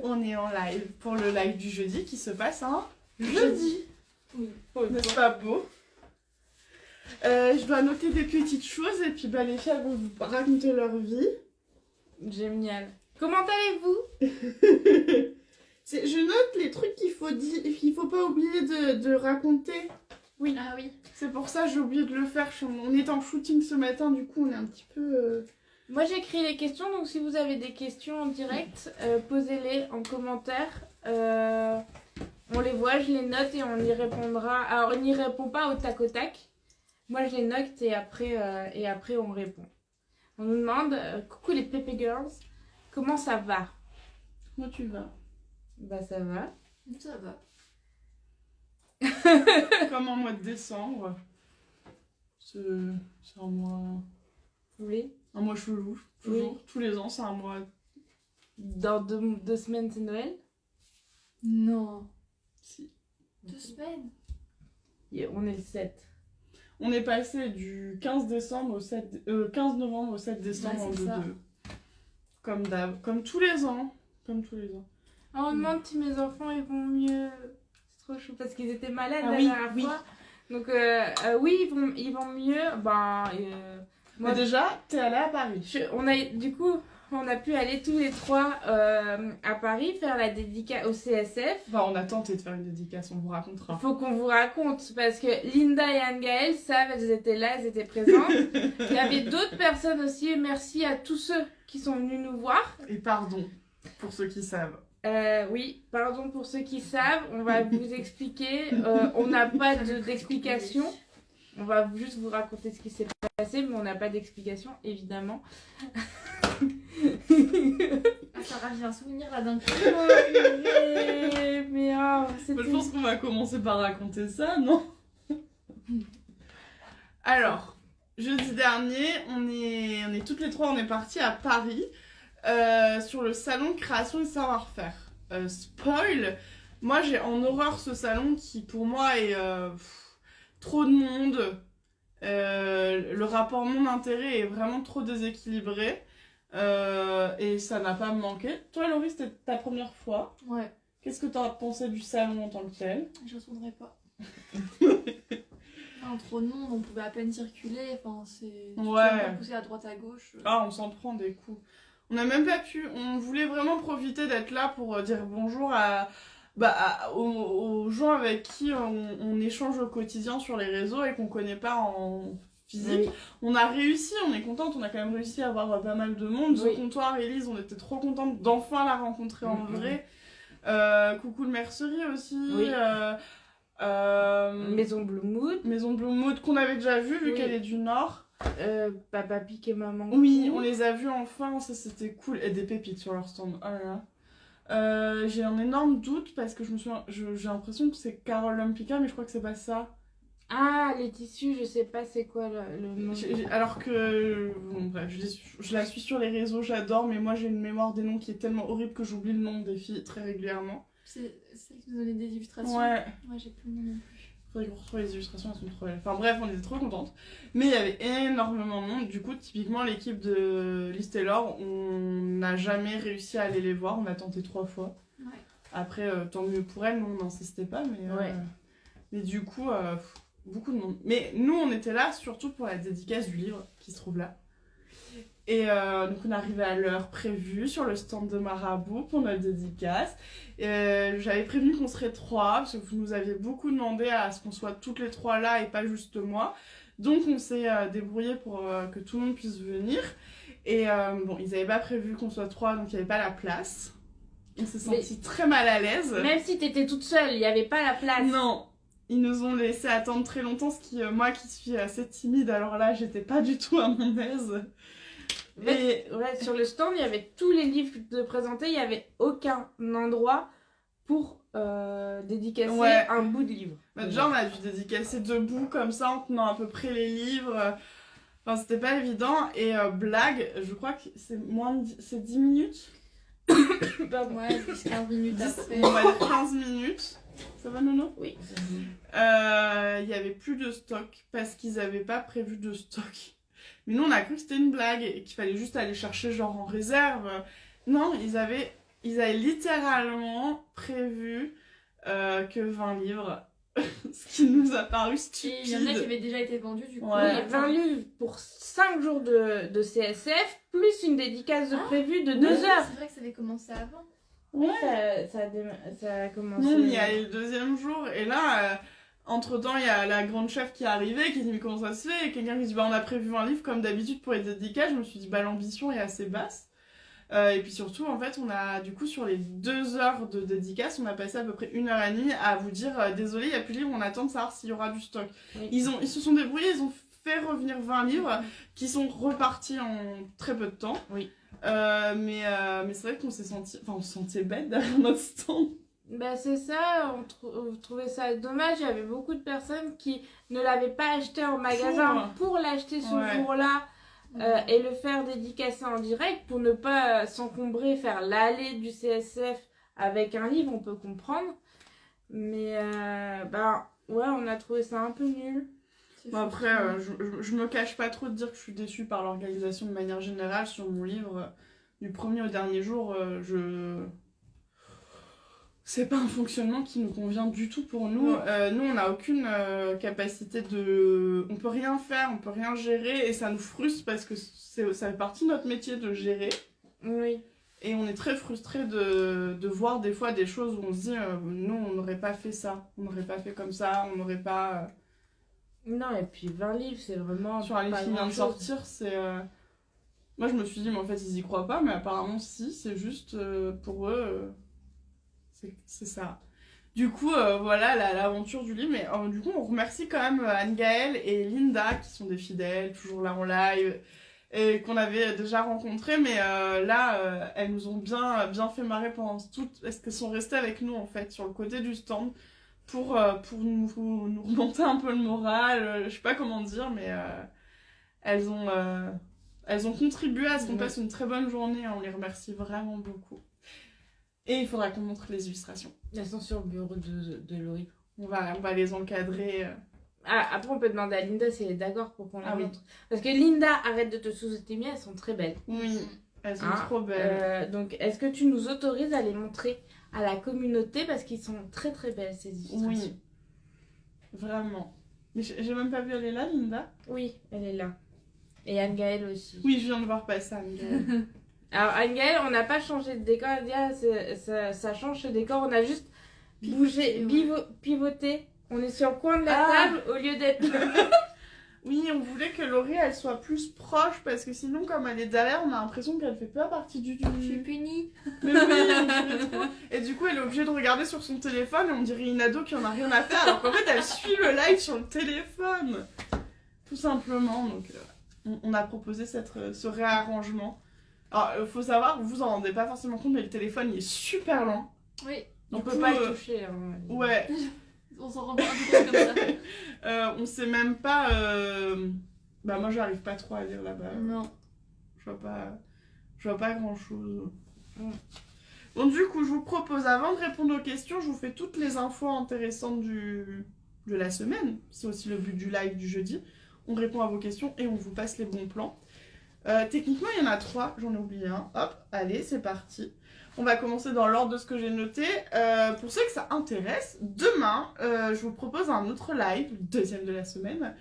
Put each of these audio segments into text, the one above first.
on est en live pour le live du jeudi qui se passe un jeudi. Oui. N'est-ce pas beau? Je dois noter des petites choses et puis les filles vont vous raconter leur vie. Génial. Comment allez-vous? Je note les trucs qu'il faut pas oublier de raconter. Oui. Ah oui. C'est pour ça que j'ai oublié de le faire. On est en shooting ce matin, du coup on est un petit peu... Moi j'ai écrit les questions, donc si vous avez des questions en direct, posez-les en commentaire. On les voit, je les note et on y répondra. Alors on n'y répond pas au tac au tac. Moi je les note et après on répond. On nous demande, coucou les Pepe Girls, comment ça va? Comment tu vas? Bah ça va. Ça va. Comme en mois de décembre. C'est un mois... Oui. Un mois chelou, toujours. Oui. Tous les ans, c'est un mois... Dans deux semaines c'est Noël? Non. Si. 2 semaines. Et on est le 7. On est passé du 15 décembre au 15 novembre au 7 décembre en c'est ça. 2-2. Comme d'hab. Comme tous les ans. On me demande si mes enfants ils vont mieux. C'est trop chou parce qu'ils étaient malades la oui, dernière fois. Donc oui, ils vont mieux. Moi, Mais déjà, t'es allée à Paris. On a pu aller tous les trois à Paris faire la dédicace au CSF. Enfin, on a tenté de faire une dédicace, on vous racontera. Faut qu'on vous raconte parce que Linda et Anne-Gaëlle savent, elles étaient là, elles étaient présentes. Il y avait d'autres personnes aussi. Merci à tous ceux qui sont venus nous voir. Et pardon pour ceux qui savent. Oui, pardon pour ceux qui savent, on va vous expliquer. On n'a pas d'explication. On va juste vous raconter ce qui s'est passé, mais on n'a pas d'explication, évidemment. Ça ravit un souvenir là d'un coup. Mais Je pense qu'on va commencer par raconter ça, non? Alors, jeudi dernier, on est toutes les trois, on est partis à Paris sur le salon Création et Savoir-faire. Spoil, moi j'ai en horreur ce salon qui pour moi est trop de monde. Le rapport monde-intérêt est vraiment trop déséquilibré. Et ça n'a pas manqué. Toi, Laurie, c'était ta première fois. Ouais. Qu'est-ce que t'as pensé du salon en tant que tel? Je retournerai pas. Trop de monde, on pouvait à peine circuler. Enfin, c'est. Ouais. Pousser à droite à gauche. Ah, on s'en prend des coups. On n'a même pas pu. On voulait vraiment profiter d'être là pour dire bonjour aux gens avec qui on échange au quotidien sur les réseaux et qu'on connaît pas en physique. Oui. On a réussi, on est contente, on a quand même réussi à avoir pas mal de monde. Oui. Au comptoir, Élise, on était trop contente d'enfin la rencontrer en vrai. Coucou le mercerie aussi. Oui. Maison Bloomwood qu'on avait déjà vu qu'elle est du Nord. Papa Pic et Maman. Oui, on les a vus enfin, ça c'était cool. Et des pépites sur leur stand. Oh là là. J'ai un énorme doute parce que j'ai l'impression que c'est Carole Lumpika, mais je crois que c'est pas ça. Ah, les tissus, je sais pas c'est quoi le nom. Alors que, bon, bref, je la suis sur les réseaux, j'adore, mais moi j'ai une mémoire des noms qui est tellement horrible que j'oublie le nom des filles très régulièrement. C'est celle qui nous donnait des illustrations. Ouais. Ouais, j'ai plus le nom non plus. Faudrait qu'on retrouve les illustrations, elles sont trop belles. Enfin bref, on était trop contentes. Mais il y avait énormément de monde. Du coup, typiquement, l'équipe de Liz Taylor, on n'a jamais réussi à aller les voir. On a tenté 3 fois. Ouais. Après, tant mieux pour elles, nous on n'insistait pas. Mais du coup, beaucoup de monde. Mais nous, on était là surtout pour la dédicace du livre qui se trouve là. Et donc on est arrivé à l'heure prévue sur le stand de Marabout pour notre dédicace. J'avais prévenu qu'on serait 3 parce que vous nous aviez beaucoup demandé à ce qu'on soit toutes les 3 là et pas juste moi. Donc on s'est débrouillé pour que tout le monde puisse venir. Et bon, ils n'avaient pas prévu qu'on soit 3 donc il n'y avait pas la place. On s'est senti très mal à l'aise. Même si t'étais toute seule, il n'y avait pas la place. Non. Ils nous ont laissé attendre très longtemps, ce qui, moi qui suis assez timide, alors là j'étais pas du tout à mon aise. Ouais, sur le stand, il y avait tous les livres de présentés, il n'y avait aucun endroit pour dédicacer un bout de livre. Déjà, on a dû dédicacer debout comme ça en tenant à peu près les livres. Enfin, c'était pas évident. Et blague, je crois que c'est 10 minutes. Pardon. Ouais, 15 minutes après. On va dire 15 minutes. Ça va, Nono? Oui. Il y avait plus de stock parce qu'ils avaient pas prévu de stock. Mais nous, on a cru que c'était une blague et qu'il fallait juste aller chercher genre en réserve. Non, ils avaient ils avaient littéralement prévu que 20 livres, ce qui nous a paru stupide. Et il y en a qui avaient déjà été vendus du coup. Ouais. Oui, 20 livres pour 5 jours de CSF, plus une dédicace de prévue de 2 Oui, heures. c'est vrai que ça avait commencé avant. Oui, ça a commencé. Non, il y a eu le deuxième jour, et là, entre-temps, il y a la grande chef qui est arrivée, qui dit mais comment ça se fait, et quelqu'un qui dit bah on a prévu un livre comme d'habitude pour les dédicaces. Je me suis dit bah l'ambition est assez basse. Et puis surtout, en fait, on a du coup sur les 2 heures de dédicace, on a passé à peu près 1h30 à vous dire désolé, il n'y a plus de livres, on attend de savoir s'il y aura du stock. Oui. Ils se sont débrouillés, ils ont fait revenir 20 livres qui sont repartis en très peu de temps. Oui. Mais c'est vrai qu'on s'est senti, enfin on se sentait bête derrière notre stand. Bah c'est ça, on trouvait ça dommage. Il y avait beaucoup de personnes qui ne l'avaient pas acheté en magasin pour l'acheter ce jour-là et le faire dédicacer en direct pour ne pas s'encombrer, faire l'allée du CSF avec un livre, on peut comprendre. Mais ouais, on a trouvé ça un peu nul. Bon, après, je me cache pas trop de dire que je suis déçue par l'organisation de manière générale sur mon livre. Du premier au dernier jour, c'est pas un fonctionnement qui nous convient du tout pour nous. Nous, on n'a aucune capacité de... On peut rien faire, on peut rien gérer, et ça nous frustre parce que ça fait partie de notre métier de gérer. Oui. Et on est très frustrés de voir des fois des choses où on se dit nous, on n'aurait pas fait ça, on n'aurait pas fait comme ça, on n'aurait pas... Non, et puis 20 livres, c'est vraiment... Sur un livre qui vient de sortir, c'est... Moi, je me suis dit, mais en fait, ils y croient pas, mais apparemment, si, c'est juste pour eux... C'est ça. Du coup, voilà l'aventure du livre. Mais du coup, on remercie quand même Anne-Gaëlle et Linda, qui sont des fidèles, toujours là en live, et qu'on avait déjà rencontrées. Mais là, elles nous ont bien fait marrer pendant tout. Est-ce qu'elles sont restées avec nous, en fait, sur le côté du stand, pour nous remonter un peu le moral. Je sais pas comment dire, mais elles ont contribué à ce qu'on passe une très bonne journée. On les remercie vraiment beaucoup. Et il faudra qu'on montre les illustrations. Elles sont sur le bureau de Laurie. On va les encadrer. Après, on peut demander à Linda si elle est d'accord pour qu'on les montre. Parce que Linda, arrête de te sous-estimer, elles sont très belles. Oui, elles sont trop belles. Donc, est-ce que tu nous autorises à les montrer à la communauté parce qu'ils sont très très belles ces illustrations? Oui, vraiment. Mais j'ai même pas vu, elle est là, Linda? Oui, elle est là. Et Anne-Gaëlle aussi. Oui, je viens de voir passer Anne-Gaëlle. Alors Anne-Gaëlle, on n'a pas changé de décor, ça change ce décor, on a juste bougé, pivoté. On est sur le coin de la table au lieu d'être... Oui, on voulait que Laurie, elle soit plus proche, parce que sinon, comme elle est derrière, on a l'impression qu'elle fait pas partie du... Je suis punie. Mais oui, on dirait trop. Et du coup, elle est obligée de regarder sur son téléphone, et on dirait une ado qui en a rien à faire, alors qu'en fait, elle suit le live sur le téléphone. Tout simplement, donc on a proposé ce réarrangement. Alors, faut savoir, vous en rendez pas forcément compte, mais le téléphone, il est super lent. Oui. On peut pas le toucher. Hein. Ouais. On s'en rend pas compte comme ça. On sait même pas... Bah moi j'arrive pas trop à lire là-bas. Non. Je vois pas grand-chose. Donc du coup je vous propose, avant de répondre aux questions, je vous fais toutes les infos intéressantes de la semaine. C'est aussi le but du live du jeudi. On répond à vos questions et on vous passe les bons plans. Techniquement il y en a 3, j'en ai oublié un. Hop, allez c'est parti. On va commencer dans l'ordre de ce que j'ai noté. Pour ceux que ça intéresse, demain, je vous propose un autre live, le deuxième de la semaine.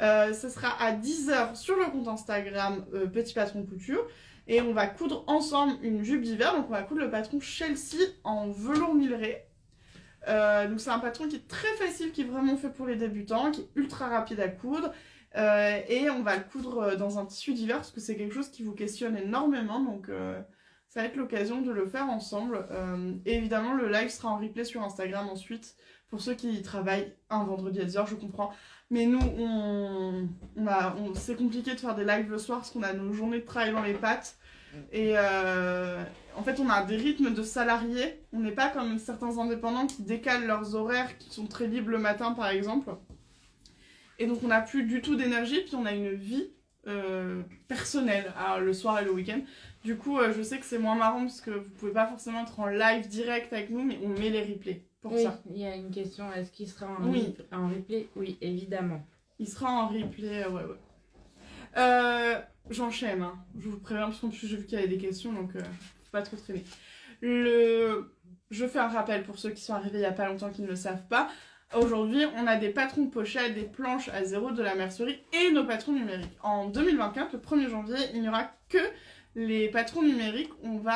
Ce sera à 10h sur le compte Instagram Petit Patron Couture. Et on va coudre ensemble une jupe d'hiver. Donc on va coudre le patron Chelsea en velours milleret. Donc c'est un patron qui est très facile, qui est vraiment fait pour les débutants, qui est ultra rapide à coudre. Et on va le coudre dans un tissu d'hiver parce que c'est quelque chose qui vous questionne énormément. Donc... ça va être l'occasion de le faire ensemble. Et évidemment, le live sera en replay sur Instagram ensuite. Pour ceux qui y travaillent un vendredi à 10h, je comprends. Mais nous, c'est compliqué de faire des lives le soir parce qu'on a nos journées de travail dans les pattes. Et en fait, on a des rythmes de salariés. On n'est pas comme certains indépendants qui décalent leurs horaires, qui sont très libres le matin, par exemple. Et donc, on n'a plus du tout d'énergie. Puis, on a une vie personnelle le soir et le week-end. Du coup, je sais que c'est moins marrant parce que vous pouvez pas forcément être en live direct avec nous, mais on met les replays pour ça. Oui, il y a une question, est-ce qu'il sera en replay? Oui, évidemment. Il sera en replay, ouais. J'enchaîne, hein. Je vous préviens parce qu'en plus j'ai vu qu'il y avait des questions, donc faut pas trop traîner. Je fais un rappel pour ceux qui sont arrivés il n'y a pas longtemps qui ne le savent pas. Aujourd'hui, on a des patrons de pochettes, des planches à 0 de la mercerie et nos patrons numériques. En 2024, le 1er janvier, il n'y aura que les patrons numériques. On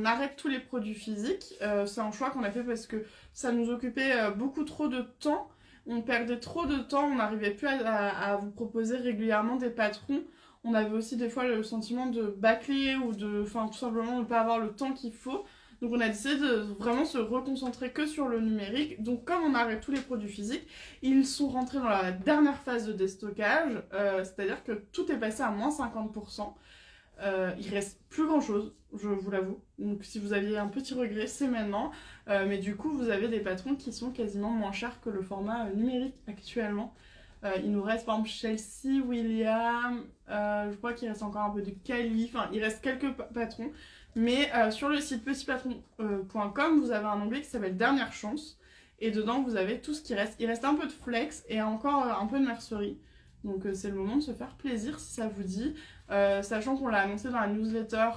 arrête tous les produits physiques. C'est un choix qu'on a fait parce que ça nous occupait beaucoup trop de temps. On perdait trop de temps, on n'arrivait plus à vous proposer régulièrement des patrons. On avait aussi des fois le sentiment de bâcler ou tout simplement de ne pas avoir le temps qu'il faut. Donc on a décidé de vraiment se reconcentrer que sur le numérique. Donc comme on arrête tous les produits physiques, ils sont rentrés dans la dernière phase de déstockage, c'est-à-dire que tout est passé à moins 50%. Il reste plus grand chose, je vous l'avoue. Donc si vous aviez un petit regret, c'est maintenant. Mais du coup, vous avez des patrons qui sont quasiment moins chers que le format numérique actuellement. Il nous reste par exemple Chelsea, William, je crois qu'il reste encore un peu de Cali, enfin il reste quelques patrons. Mais sur le site petitpatron.com, vous avez un onglet qui s'appelle Dernière Chance. Et dedans, vous avez tout ce qui reste. Il reste un peu de flex et encore un peu de mercerie. Donc c'est le moment de se faire plaisir si ça vous dit. Sachant qu'on l'a annoncé dans la newsletter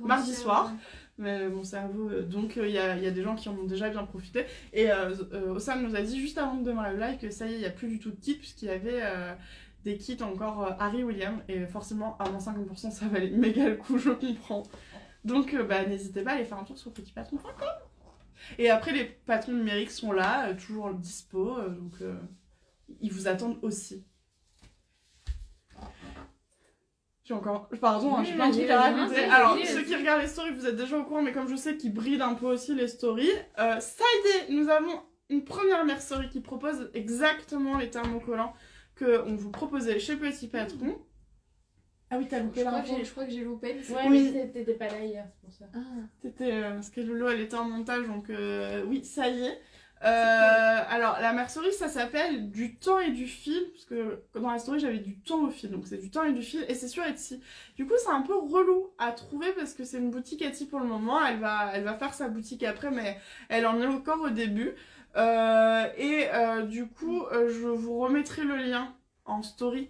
mardi soir. Mais mon cerveau... donc il y a des gens qui en ont déjà bien profité. Et Ossam nous a dit juste avant de démarrer le live que ça y est, il n'y a plus du tout de kit puisqu'il y avait... des kits encore Harry William, et forcément à moins 50% ça valait méga le coup, je comprends. Donc n'hésitez pas à aller faire un tour sur petitpatron.com. Et après les patrons numériques sont là, toujours dispo, donc ils vous attendent aussi. J'ai encore... Pardon, j'ai plein de trucs à raconter. Alors, ceux qui regardent les stories, vous êtes déjà au courant, mais comme je sais qu'ils brident un peu aussi les stories, ça y est, nous avons une première mercerie qui propose exactement les thermocollants qu'on vous proposait chez Petit Patron. Ah oui, t'as loupé la Je crois que j'ai loupé. Ouais, oui. Mais t'étais pas là hier, c'est pour ça. Parce que Lolo, elle était en montage, donc oui, ça y est. Alors, la mercerie, ça s'appelle Du temps et du fil, parce que dans la story, j'avais du temps au fil, donc c'est du temps et du fil, et c'est sur Etsy. Du coup, c'est un peu relou à trouver, parce que c'est une boutique Etsy pour le moment, elle va faire sa boutique après, mais elle en est encore au début. Du coup, je vous remettrai le lien en story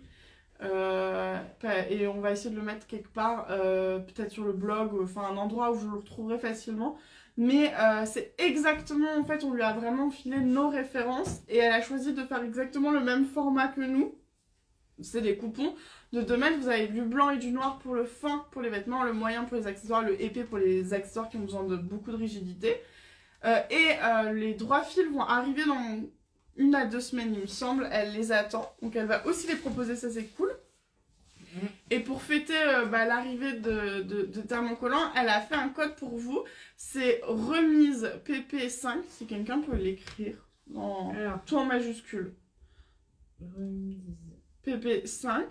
et on va essayer de le mettre quelque part, peut-être sur le blog, enfin un endroit où je le retrouverai facilement. Mais c'est exactement, en fait, on lui a vraiment filé nos références et elle a choisi de faire exactement le même format que nous. C'est des coupons de 2 mètres, vous avez du blanc et du noir pour le fin pour les vêtements, le moyen pour les accessoires, le épais pour les accessoires qui ont besoin de beaucoup de rigidité. Les droits fils vont arriver dans 1 à 2 semaines, il me semble. Elle les attend, donc elle va aussi les proposer, ça c'est cool. Et pour fêter l'arrivée de thermocollants, elle a fait un code pour vous. C'est remise PP5, si quelqu'un peut l'écrire. Tout en majuscule. Remise PP5.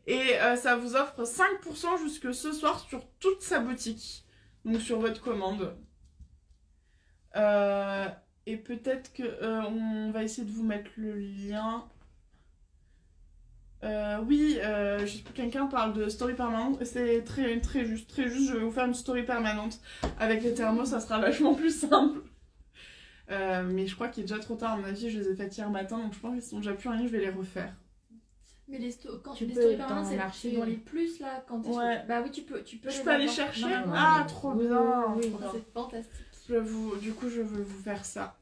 Et ça vous offre 5% jusque ce soir sur toute sa boutique. Donc sur votre commande. Et peut-être que on va essayer de vous mettre le lien. Quelqu'un parle de story permanente. C'est très juste. Je vais vous faire une story permanente. Avec les thermos, ça sera vachement plus simple. Mais je crois qu'il est déjà trop tard, à mon avis. Je les ai faites hier matin, donc je pense qu'ils sont déjà plus rien. Je vais les refaire. Mais les story permanentes, c'est dans les plus là quand t'es Bah oui, tu peux je peux aller chercher. Trop bien. Oui, c'est fantastique. Du coup, je veux vous faire ça.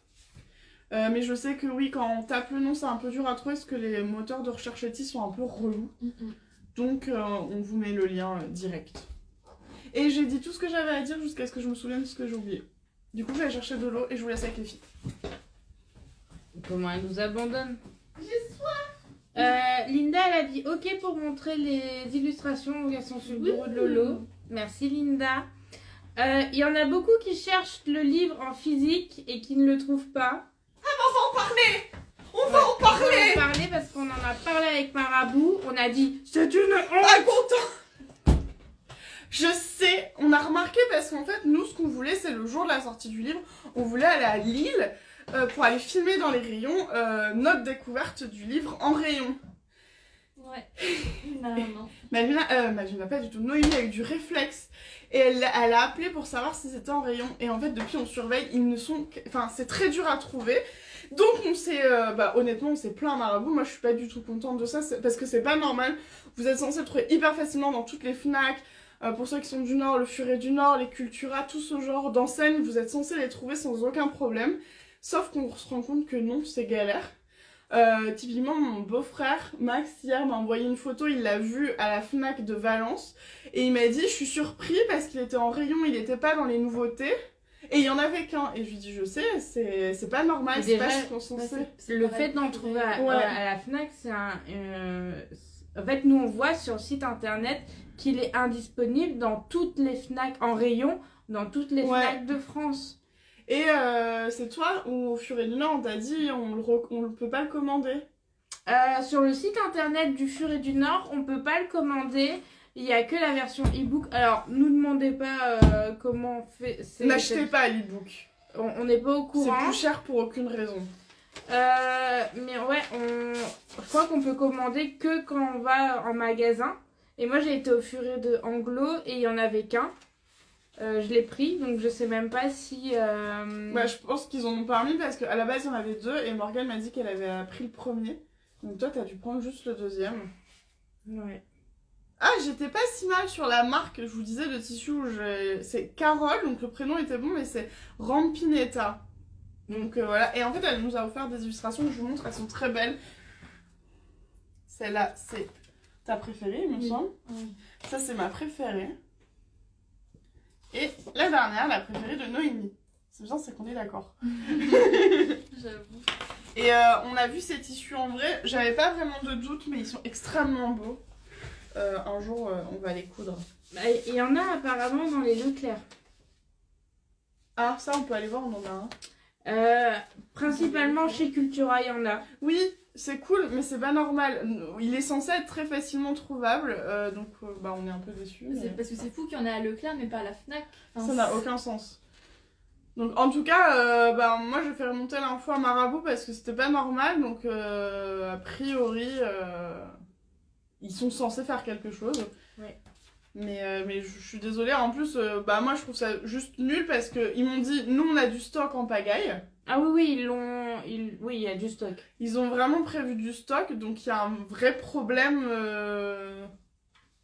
Mais je sais que oui, quand on tape le nom, c'est un peu dur à trouver parce que les moteurs de recherche Etsy sont un peu relous. Donc, on vous met le lien direct. Et j'ai dit tout ce que j'avais à dire jusqu'à ce que je me souvienne de ce que j'ai oublié. Du coup, je vais aller chercher de l'eau et je vous laisse avec les filles. Comment elle nous abandonne? J'ai soif. Linda, elle a dit OK pour montrer les illustrations où elles sont sur le bureau de Lolo. Merci Linda. Il y en a beaucoup qui cherchent le livre en physique et qui ne le trouvent pas. Ah bah on va en parler. On va en parler parce qu'on en a parlé avec Marabout. On a dit c'est une honte. Pas content. Je sais, on a remarqué parce qu'en fait nous ce qu'on voulait c'est le jour de la sortie du livre, on voulait aller à Lille pour aller filmer dans les rayons notre découverte du livre en rayon. Ouais. Non. Malvina, pas du tout. Noémie a eu du réflexe. Et elle a appelé pour savoir si c'était en rayon. Et en fait, depuis, on surveille. Ils ne sont... Enfin, c'est très dur à trouver. Donc, on s'est... honnêtement, on s'est plaint à Marabout. Moi, je suis pas du tout contente de ça. Parce que c'est pas normal. Vous êtes censés le trouver hyper facilement dans toutes les FNAC. Pour ceux qui sont du Nord, le Furet du Nord, les Cultura, tout ce genre d'enseignes. Vous êtes censés les trouver sans aucun problème. Sauf qu'on se rend compte que non, c'est galère. Typiquement, mon beau-frère, Max, hier m'a envoyé une photo, il l'a vu à la FNAC de Valence, et il m'a dit, je suis surpris parce qu'il était en rayon, il n'était pas dans les nouveautés, et il y en avait qu'un. Et je lui dis, je sais, c'est pas normal, c'est pas ce qu'on censé. Le fait d'en trouver à la FNAC, c'est en fait, nous, on voit sur le site internet qu'il est indisponible dans toutes les FNAC en rayon, dans toutes les FNAC de France. Et c'est toi, ou au Furet du Nord, on t'a dit on ne peut pas le commander. Sur le site internet du Furet du Nord, on peut pas le commander. Il n'y a que la version e-book. Alors, nous demandez pas comment on fait. N'achetez pas l'e-book. On n'est pas au courant. C'est plus cher pour aucune raison. Mais ouais, je crois qu'on peut commander que quand on va en magasin. Et moi, j'ai été au Furet de Anglo et il n'y en avait qu'un. Je l'ai pris, donc je sais même pas si... je pense qu'ils en ont pas remis parce qu'à la base, il y en avait deux et Morgane m'a dit qu'elle avait pris le premier. Donc toi, t'as dû prendre juste le deuxième. Ouais. Ah, j'étais pas si mal sur la marque, je vous disais, de tissu. C'est Carole, donc le prénom était bon, mais c'est Rampinetta. Donc voilà. Et en fait, elle nous a offert des illustrations que je vous montre, elles sont très belles. Celle-là, c'est ta préférée, il me semble. Oui. Ça, c'est ma préférée. Et la dernière, la préférée de Noémie. C'est bien, c'est qu'on est d'accord. J'avoue. Et on a vu ces tissus en vrai. J'avais pas vraiment de doute, mais ils sont extrêmement beaux. Un jour, on va les coudre. Il y en a apparemment dans les Leclerc. Ah, ça, on peut aller voir, on en a un. Principalement chez Cultura, il y en a. Oui, c'est cool, mais c'est pas normal. Il est censé être très facilement trouvable, donc on est un peu déçus. Mais... Parce que c'est fou qu'il y en ait à Leclerc, mais pas à la FNAC. Ça n'a aucun sens. Donc en tout cas, moi je fais remonter l'info à Marabout parce que c'était pas normal, donc a priori, ils sont censés faire quelque chose. Ouais. Mais je suis désolée, en plus, moi je trouve ça juste nul parce qu'ils m'ont dit, nous on a du stock en pagaille. Ah oui, oui, il y a du stock. Ils ont vraiment prévu du stock, donc il y a un vrai problème,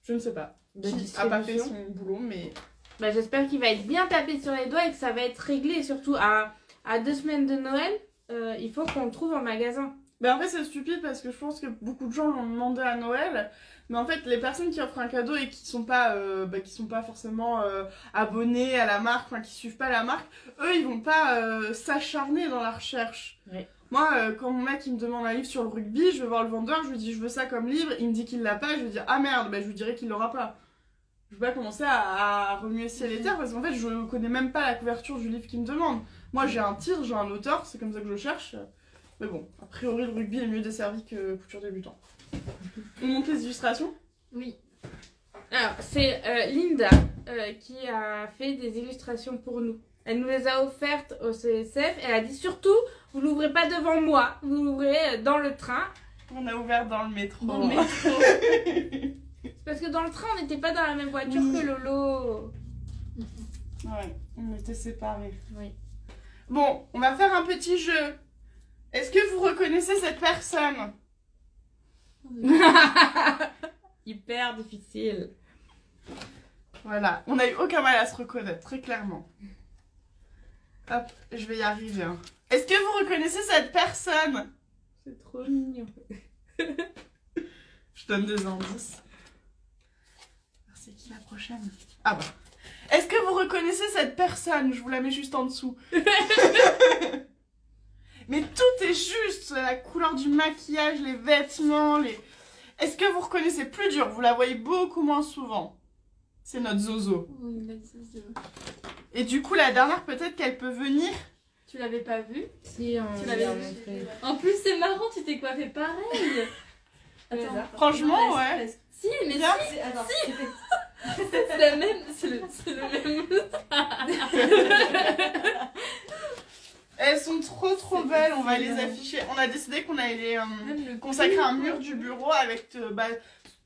je ne sais pas, qui a pas fait son boulot, mais... j'espère qu'il va être bien tapé sur les doigts et que ça va être réglé, surtout à 2 semaines de Noël, il faut qu'on le trouve en magasin. En fait c'est stupide parce que je pense que beaucoup de gens l'ont demandé à Noël, mais en fait les personnes qui offrent un cadeau et qui sont pas forcément abonnés à la marque, qui suivent pas la marque, eux ils vont pas s'acharner dans la recherche. Oui. Moi quand mon mec il me demande un livre sur le rugby, je vais voir le vendeur, je lui dis je veux ça comme livre, il me dit qu'il l'a pas, je lui dis ah merde, je lui dirai qu'il l'aura pas. Je vais pas commencer à remuer ciel et terre parce qu'en fait je connais même pas la couverture du livre qu'il me demande. Moi j'ai un titre, j'ai un auteur, c'est comme ça que je cherche. Mais bon, a priori le rugby est mieux desservi que couture débutant. On monte les illustrations ? Oui. Alors c'est Linda qui a fait des illustrations pour nous. Elle nous les a offertes au CSF. Elle a dit surtout, vous l'ouvrez pas devant moi, vous l'ouvrez dans le train. On a ouvert dans le métro. Dans le métro. C'est parce que dans le train, on n'était pas dans la même voiture que Lolo. Ouais, on était séparés. Oui. Bon, on va faire un petit jeu. Est-ce que vous reconnaissez cette personne ? Hyper difficile. Voilà, on n'a eu aucun mal à se reconnaître, très clairement. Hop, je vais y arriver. Est-ce que vous reconnaissez cette personne ? C'est trop mignon. Je donne des indices. C'est qui la prochaine ? Ah bah. Est-ce que vous reconnaissez cette personne ? Je vous la mets juste en dessous. Mais tout est juste, la couleur du maquillage, les vêtements, Est-ce que vous reconnaissez plus dur ? Vous la voyez beaucoup moins souvent. C'est notre Zozo. Oui, notre Zozo. Et du coup, la dernière, peut-être qu'elle peut venir. Tu l'avais pas vue ? Si, tu l'avais montré. En plus, c'est marrant, tu t'es coiffée pareil. Attends, franchement, ouais. Si, mais bien. Si, attends, c'est la même, c'est le même. Elles sont trop belles, on va les afficher. On a décidé qu'on allait consacrer un mur du bureau avec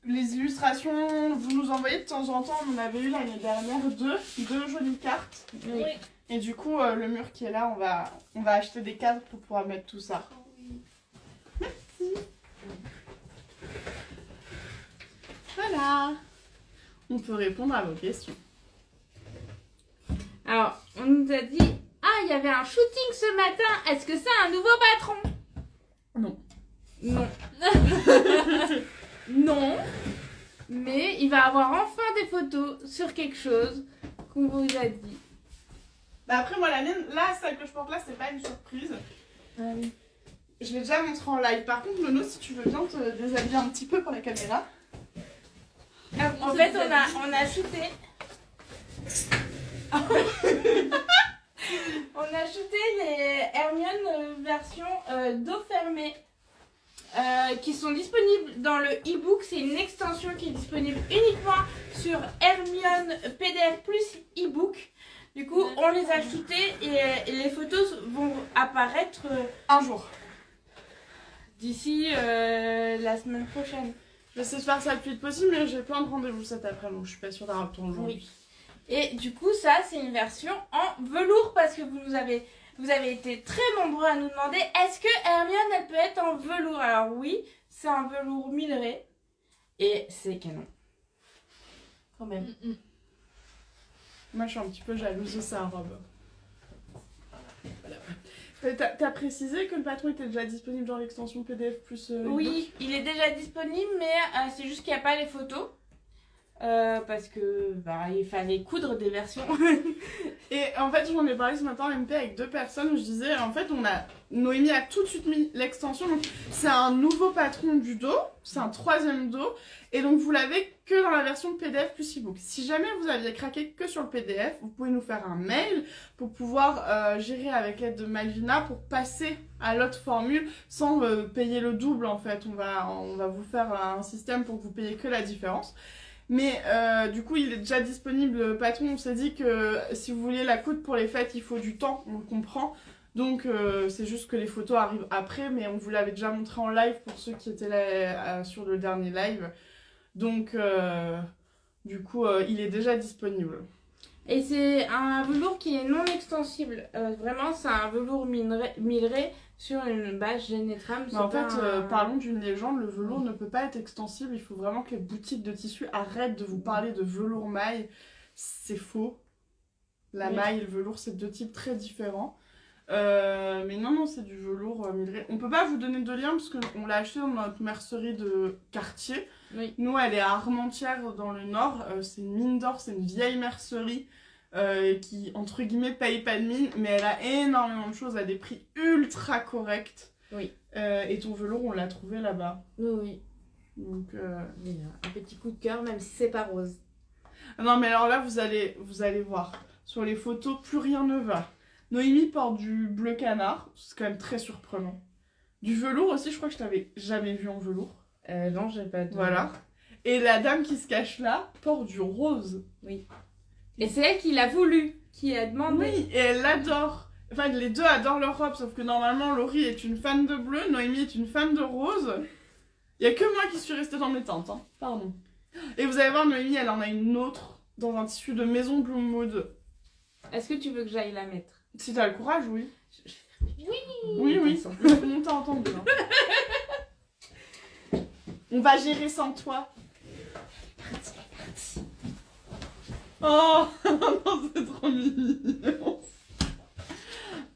les illustrations. Vous nous envoyez de temps en temps, on en avait eu l'année dernière deux jolies cartes. Oui. Et du coup, le mur qui est là, on va acheter des cadres pour pouvoir mettre tout ça. Merci. Voilà. On peut répondre à vos questions. Alors, on nous a dit, il y avait un shooting ce matin. Est-ce que c'est un nouveau patron? Non. Non. Non. Mais il va avoir enfin des photos sur quelque chose qu'on vous a dit. Bah après, moi, la mienne, là, celle que je porte là, c'est pas une surprise. Ah oui. Je l'ai déjà montré en live. Par contre, Nono, si tu veux bien te déshabiller un petit peu pour la caméra. En fait, on a shooté. On a shooté les Hermione version dos fermé qui sont disponibles dans le e-book. C'est une extension qui est disponible uniquement sur Hermione PDF plus e-book. Du coup, on les a shootés et les photos vont apparaître un jour. D'ici la semaine prochaine. Je vais essayer de faire ça le plus vite possible, mais j'ai plein de rendez-vous cet après-midi, donc je suis pas sûre d'avoir le temps aujourd'hui. Oui. Et du coup, ça, c'est une version en velours parce que vous avez été très nombreux à nous demander est-ce que Hermione, elle peut être en velours? Alors oui, c'est un velours Milleray et c'est canon. Quand même. Moi, je suis un petit peu jalouse de sa robe. Voilà. T'as précisé que le patron était déjà disponible dans l'extension PDF plus oui, il est déjà disponible, mais c'est juste qu'il n'y a pas les photos. Parce que il fallait coudre des versions. Et en fait, j'en ai parlé ce matin en MP avec 2 personnes où je disais, en fait, Noémie a tout de suite mis l'extension. Donc, c'est un nouveau patron du dos, c'est un 3e dos. Et donc, vous l'avez que dans la version PDF plus e-book. Si jamais vous aviez craqué que sur le PDF, vous pouvez nous faire un mail pour pouvoir gérer avec l'aide de Malvina pour passer à l'autre formule sans payer le double, en fait. On va vous faire un système pour que vous payiez que la différence. Mais du coup, il est déjà disponible, le patron. On s'est dit que si vous vouliez la coudre pour les fêtes, il faut du temps, on le comprend. Donc, c'est juste que les photos arrivent après, mais on vous l'avait déjà montré en live pour ceux qui étaient là sur le dernier live. Donc, du coup, il est déjà disponible. Et c'est un velours qui est non extensible. Vraiment, c'est un velours Milleray sur une base Génétram. En fait, parlons d'une légende, le velours ne peut pas être extensible. Il faut vraiment que les boutiques de tissus arrêtent de vous parler de velours maille. C'est faux. La maille et le velours, c'est 2 types très différents. Mais non, c'est du velours Milleray. On peut pas vous donner de lien parce qu'on l'a acheté dans notre mercerie de quartier. Oui. Nous, elle est à Armentières dans le Nord. C'est une mine d'or, c'est une vieille mercerie. Qui, entre guillemets, paye pas de mine, mais elle a énormément de choses à des prix ultra corrects. Oui. Et ton velours, on l'a trouvé là-bas. Oui. Donc, un petit coup de cœur, même si c'est pas rose. Non, mais alors là, vous allez voir. Sur les photos, plus rien ne va. Noémie porte du bleu canard, c'est quand même très surprenant. Du velours aussi, je crois que je t'avais jamais vu en velours. Non, j'ai pas de... Voilà. Et la dame qui se cache là porte du rose. Oui. Et c'est elle qui l'a voulu, qui a demandé. Oui, et elle l'adore. Enfin, les deux adorent leur robe, sauf que normalement, Laurie est une fan de bleu, Noémie est une fan de rose. Il y a que moi qui suis restée dans mes tentes, hein. Pardon. Et vous allez voir, Noémie, elle en a une autre dans un tissu de Maison Blue Mood. Est-ce que tu veux que j'aille la mettre? Si t'as le courage, oui. Oui. Oui. On t'a entendu. Hein. On va gérer sans toi. Oh non, c'est trop mignon.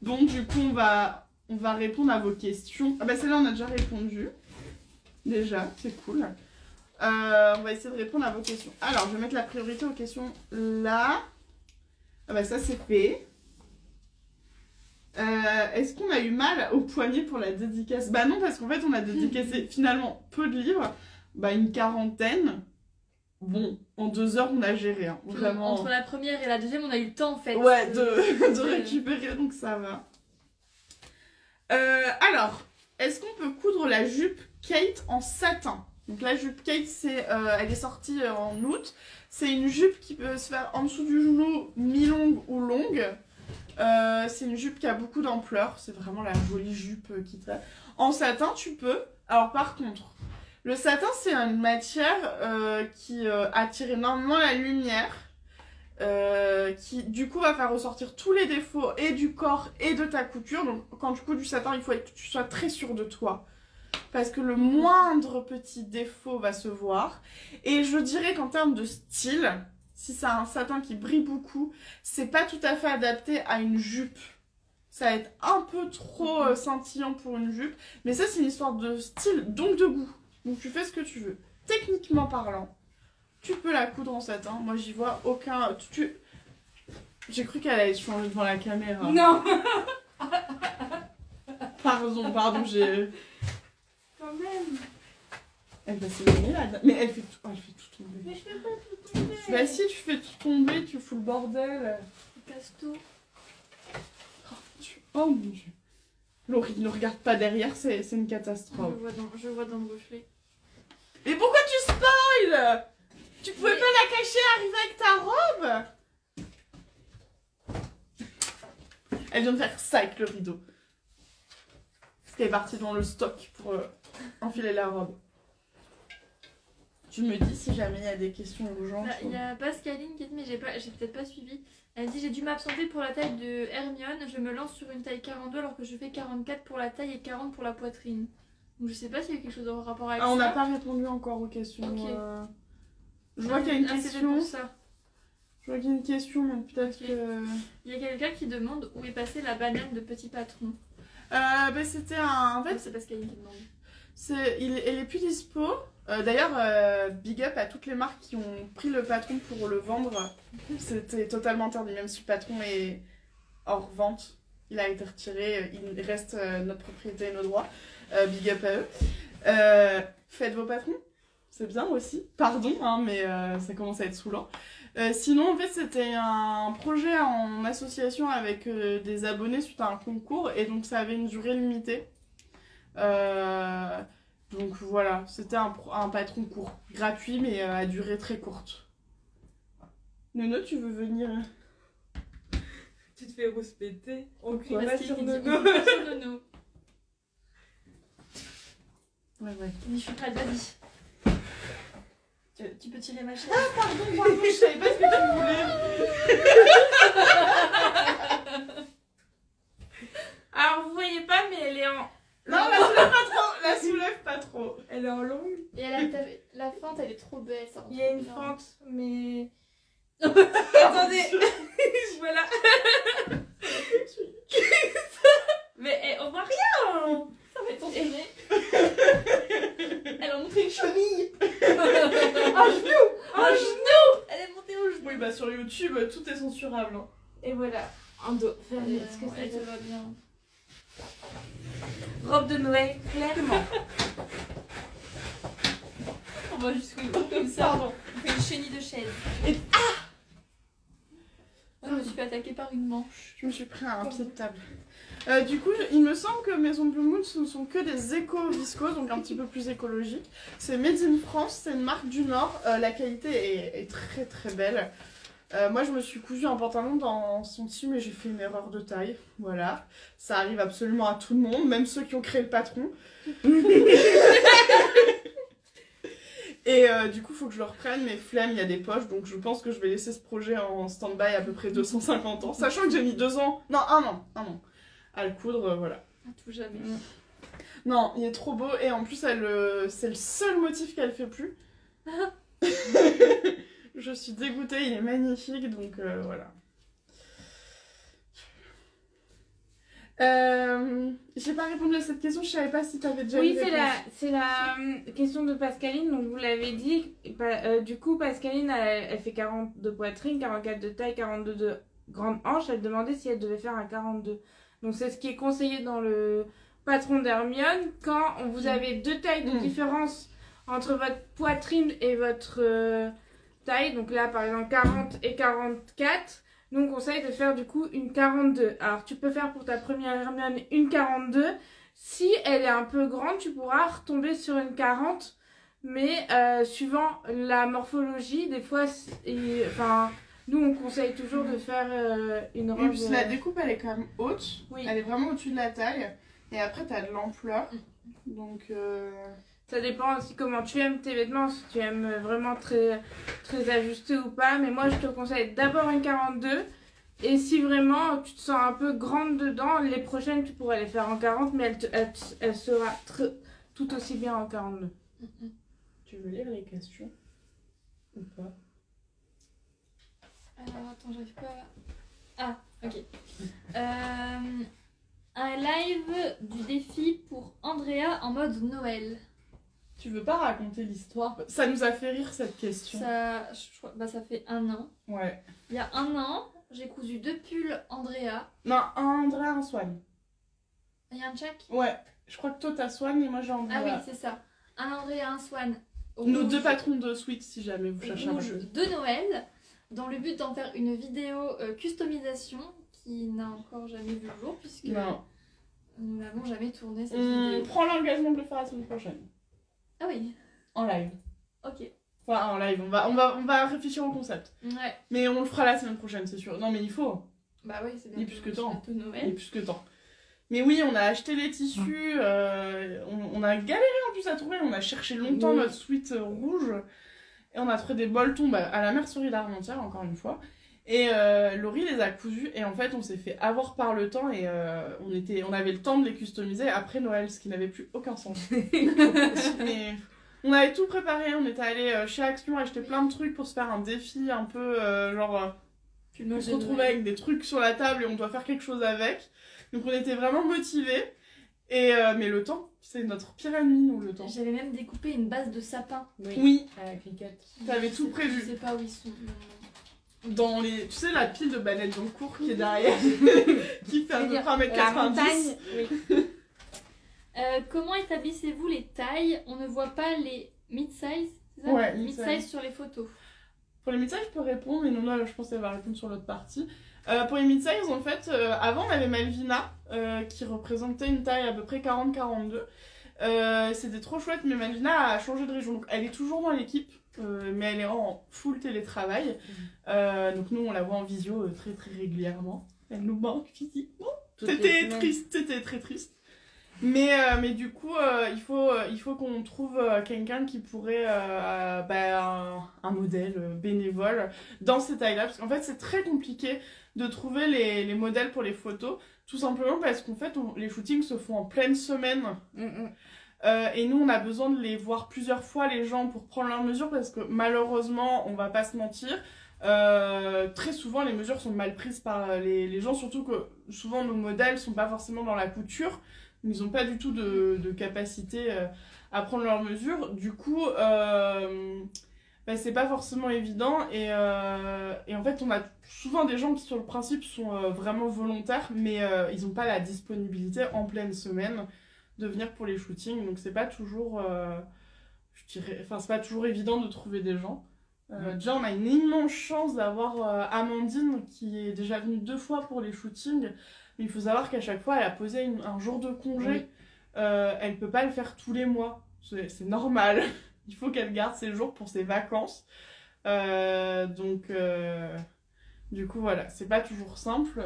Bon, du coup, on va répondre à vos questions. Ah bah celle-là, on a déjà répondu. Déjà, c'est cool. On va essayer de répondre à vos questions. Alors, je vais mettre la priorité aux questions là. Ah bah ça, c'est fait. Est-ce qu'on a eu mal au poignet pour la dédicace? Bah non, parce qu'en fait, on a dédicacé finalement peu de livres. Bah une 40aine. Bon, en 2 heures, on a géré, hein, vraiment. Entre la première et la deuxième, on a eu le temps, en fait. Ouais, de récupérer, donc ça va. Alors, est-ce qu'on peut coudre la jupe Kate en satin? Donc la jupe Kate, elle est sortie en août. C'est une jupe qui peut se faire en dessous du genou, mi-longue ou longue. C'est une jupe qui a beaucoup d'ampleur. C'est vraiment la jolie jupe qui traîne. En satin, tu peux. Alors par contre, le satin, c'est une matière qui attire énormément la lumière. Qui du coup va faire ressortir tous les défauts et du corps et de ta couture. Donc quand tu couds du satin, il faut que tu sois très sûr de toi. Parce que le moindre petit défaut va se voir. Et je dirais qu'en termes de style, si c'est un satin qui brille beaucoup, c'est pas tout à fait adapté à une jupe. Ça va être un peu trop scintillant pour une jupe. Mais ça, c'est une histoire de style, donc de goût. Donc tu fais ce que tu veux. Techniquement parlant, tu peux la coudre en satin. Moi, j'y vois aucun... J'ai cru qu'elle allait changer devant la caméra. Non. Pardon, j'ai... Quand même. Elle va s'éloigner là. Mais elle fait tout tomber. Mais je fais pas tout tomber. Bah si, tu fais tout tomber, tu fous le bordel. Tu casses tout. Oh mon dieu. Laurie, ne regarde pas derrière, c'est une catastrophe. Je vois dans le reflet. Mais pourquoi tu spoil? Tu pouvais pas la cacher, arriver avec ta robe? Elle vient de faire ça avec le rideau. Parce qu'elle est partie dans le stock pour enfiler la robe. Tu me dis si jamais il y a des questions urgentes. Il y a Pascaline qui dit, mais j'ai peut-être pas suivi. Elle dit, j'ai dû m'absenter pour la taille de Hermione. Je me lance sur une taille 42 alors que je fais 44 pour la taille et 40 pour la poitrine. Donc je sais pas s'il y a quelque chose en rapport avec ça. On n'a pas répondu encore aux questions. Okay. Je vois qu'il y a une c'était question. pour ça. Je vois qu'il y a une question, mais peut-être que... Il y a quelqu'un qui demande où est passée la banane de Petit Patron. C'était un... En fait, c'est Pascaline qui demande. Elle est plus dispo. D'ailleurs, big up à toutes les marques qui ont pris le patron pour le vendre. C'était totalement interdit, même si le patron est hors vente. Il a été retiré, il reste notre propriété et nos droits. Big up à eux. Faites vos patrons, c'est bien aussi. Pardon, hein, mais ça commence à être saoulant. Sinon, en fait, c'était un projet en association avec des abonnés suite à un concours, et donc ça avait une durée limitée. Donc voilà, c'était un patron court, gratuit mais à durée très courte. Nono, tu veux venir? Tu te fais rouspéter. On crie pas sur Nono. Ouais. Je suis prête, vas-y. Tu peux tirer ma chaise. Ah pardon, je savais pas ce que tu voulais. Alors vous voyez pas, mais elle est en... Non, la soulève pas trop. Elle est en longue. Et la fente, elle est trop belle. Ça il y a une fente, mais... Attendez. Voilà. Mais on voit rien. Ça va être enchaîné. Elle a montré une cheville. Un genou. Elle est montée au genou. Oui, bah sur YouTube, tout est censurable. Hein. Et voilà. En dos. Est-ce que ça te va bien? Robe de Noël, clairement. On va jusqu'au bout comme ça. Pardon. On fait une chenille de chaise. Et... Je me suis fait attaquer par une manche. Je me suis pris un pied de table. Du coup, il me semble que Maison Blue Moon, ce ne sont que des éco-viscoses, donc un petit peu plus écologiques. C'est Made in France, c'est une marque du Nord. La qualité est très très belle. Moi, je me suis cousu un pantalon dans son dessus, mais j'ai fait une erreur de taille. Voilà. Ça arrive absolument à tout le monde, même ceux qui ont créé le patron. Et du coup, il faut que je le reprenne, mais flemme, il y a des poches, donc je pense que je vais laisser ce projet en stand-by à peu près 250 ans. Sachant que j'ai mis 2 ans, non, un an, à le coudre, voilà. À tout jamais. Non, il est trop beau, et en plus, c'est le seul motif qu'elle fait plus. Je suis dégoûtée, il est magnifique, donc voilà. J'ai pas répondu à cette question, je savais pas si t'avais déjà Oui, une réponse. c'est la question de Pascaline, donc vous l'avez dit. Du coup, Pascaline, elle fait 40 de poitrine, 44 de taille, 42 de grande hanche. Elle demandait si elle devait faire un 42. Donc c'est ce qui est conseillé dans le patron d'Hermione. Quand vous avez 2 tailles de différence entre votre poitrine et votre taille, donc là par exemple 40 et 44, nous on conseille de faire du coup une 42. Alors tu peux faire pour ta première Hermione une 42. Si elle est un peu grande, tu pourras retomber sur une 40. Mais suivant la morphologie, des fois, Nous, on conseille toujours de faire une robe... Oui, puis la découpe, elle est quand même haute. Oui. Elle est vraiment au-dessus de la taille. Et après, t'as de l'ampleur. Donc... Ça dépend aussi comment tu aimes tes vêtements, si tu aimes vraiment très, très ajusté ou pas. Mais moi, je te conseille d'abord une 42. Et si vraiment tu te sens un peu grande dedans, les prochaines, tu pourrais les faire en 40, mais elle sera tout aussi bien en 42. Tu veux lire les questions ou pas? Alors, attends, j'arrive pas à... Ah, ok. Un live du défi pour Andrea en mode Noël. Tu veux pas raconter l'histoire? Ça nous a fait rire cette question. Ça fait 1 an. Ouais. Il y a 1 an, j'ai cousu 2 pulls Andrea. Non, un Andrea, un Swan. Il y a un check? Ouais. Je crois que toi t'as Swan et moi j'ai Andrea. Ah oui, c'est ça. Un Andrea, un Swan. Nos Rouge, 2 patrons de Sweet si jamais vous cherchez un rouge peu. de Noël, dans le but d'en faire une vidéo customisation qui n'a encore jamais vu le jour puisque Non. nous n'avons jamais tourné cette On vidéo. prend l'engagement de le faire la semaine prochaine. Ah oui, En live. ok. Enfin, en live. On va réfléchir au concept. Ouais. Mais on le fera la semaine prochaine, c'est sûr. Non, mais il faut. Bah oui, c'est bien. Il est plus que temps. bientôt Il est Noël. plus que temps. Mais oui, on a acheté les tissus. On a galéré en plus à trouver. On a cherché longtemps Oui. notre suite rouge. Et on a trouvé des bolletons à la mercerie d'Armentières, encore une fois. Et Laurie les a cousus. Et en fait, on s'est fait avoir par le temps. Et on avait le temps de les customiser après Noël, ce qui n'avait plus aucun sens. Mais on avait tout préparé. On était allé chez Action acheter plein de trucs pour se faire un défi un peu on se retrouve avec des trucs sur la table et on doit faire quelque chose avec. Donc on était vraiment motivés. Mais le temps, c'est notre pire ennemi, nous, le temps. J'avais même découpé une base de sapin. Oui, à la cliquette. t'avais tout Je prévu. sais pas où ils sont. Dans les... Tu sais, la pile de bananes dans le cours qui est derrière, qui fait à peu près 1m90. La montagne, oui. Comment établissez-vous les tailles? On ne voit pas les mid-size, c'est ça? Ouais, mid-size sur les photos. Pour les mid-size, je peux répondre, mais non, là, je pense qu'elle va répondre sur l'autre partie. Pour les mid-size, en fait, avant, on avait Malvina, qui représentait une taille à peu près 40-42. C'était trop chouette, mais Malvina a changé de région. Donc, elle est toujours dans l'équipe, mais elle est en full télétravail. Donc, nous, on la voit en visio très, très régulièrement. Elle nous manque physiquement. C'était triste, c'était très triste. Mais du coup, il faut qu'on trouve quelqu'un qui pourrait, un modèle bénévole dans ces tailles-là. Parce qu'en fait, c'est très compliqué de trouver les modèles pour les photos. Tout simplement parce qu'en fait, les shootings se font en pleine semaine. Et nous, on a besoin de les voir plusieurs fois, les gens, pour prendre leurs mesures. Parce que malheureusement, on va pas se mentir, très souvent, les mesures sont mal prises par les gens. Surtout que souvent, nos modèles sont pas forcément dans la couture. Ils n'ont pas du tout de capacité à prendre leurs mesures. Du coup, c'est pas forcément évident. Et en fait, on a souvent des gens qui, sur le principe, sont vraiment volontaires, mais ils n'ont pas la disponibilité en pleine semaine de venir pour les shootings. Donc, c'est pas toujours, c'est pas toujours évident de trouver des gens. Déjà, on a une immense chance d'avoir Amandine qui est déjà venue 2 fois pour les shootings. Mais il faut savoir qu'à chaque fois, elle a posé un jour de congé. Oui. Elle peut pas le faire tous les mois. C'est normal. Il faut qu'elle garde ses jours pour ses vacances. Du coup, voilà. C'est pas toujours simple.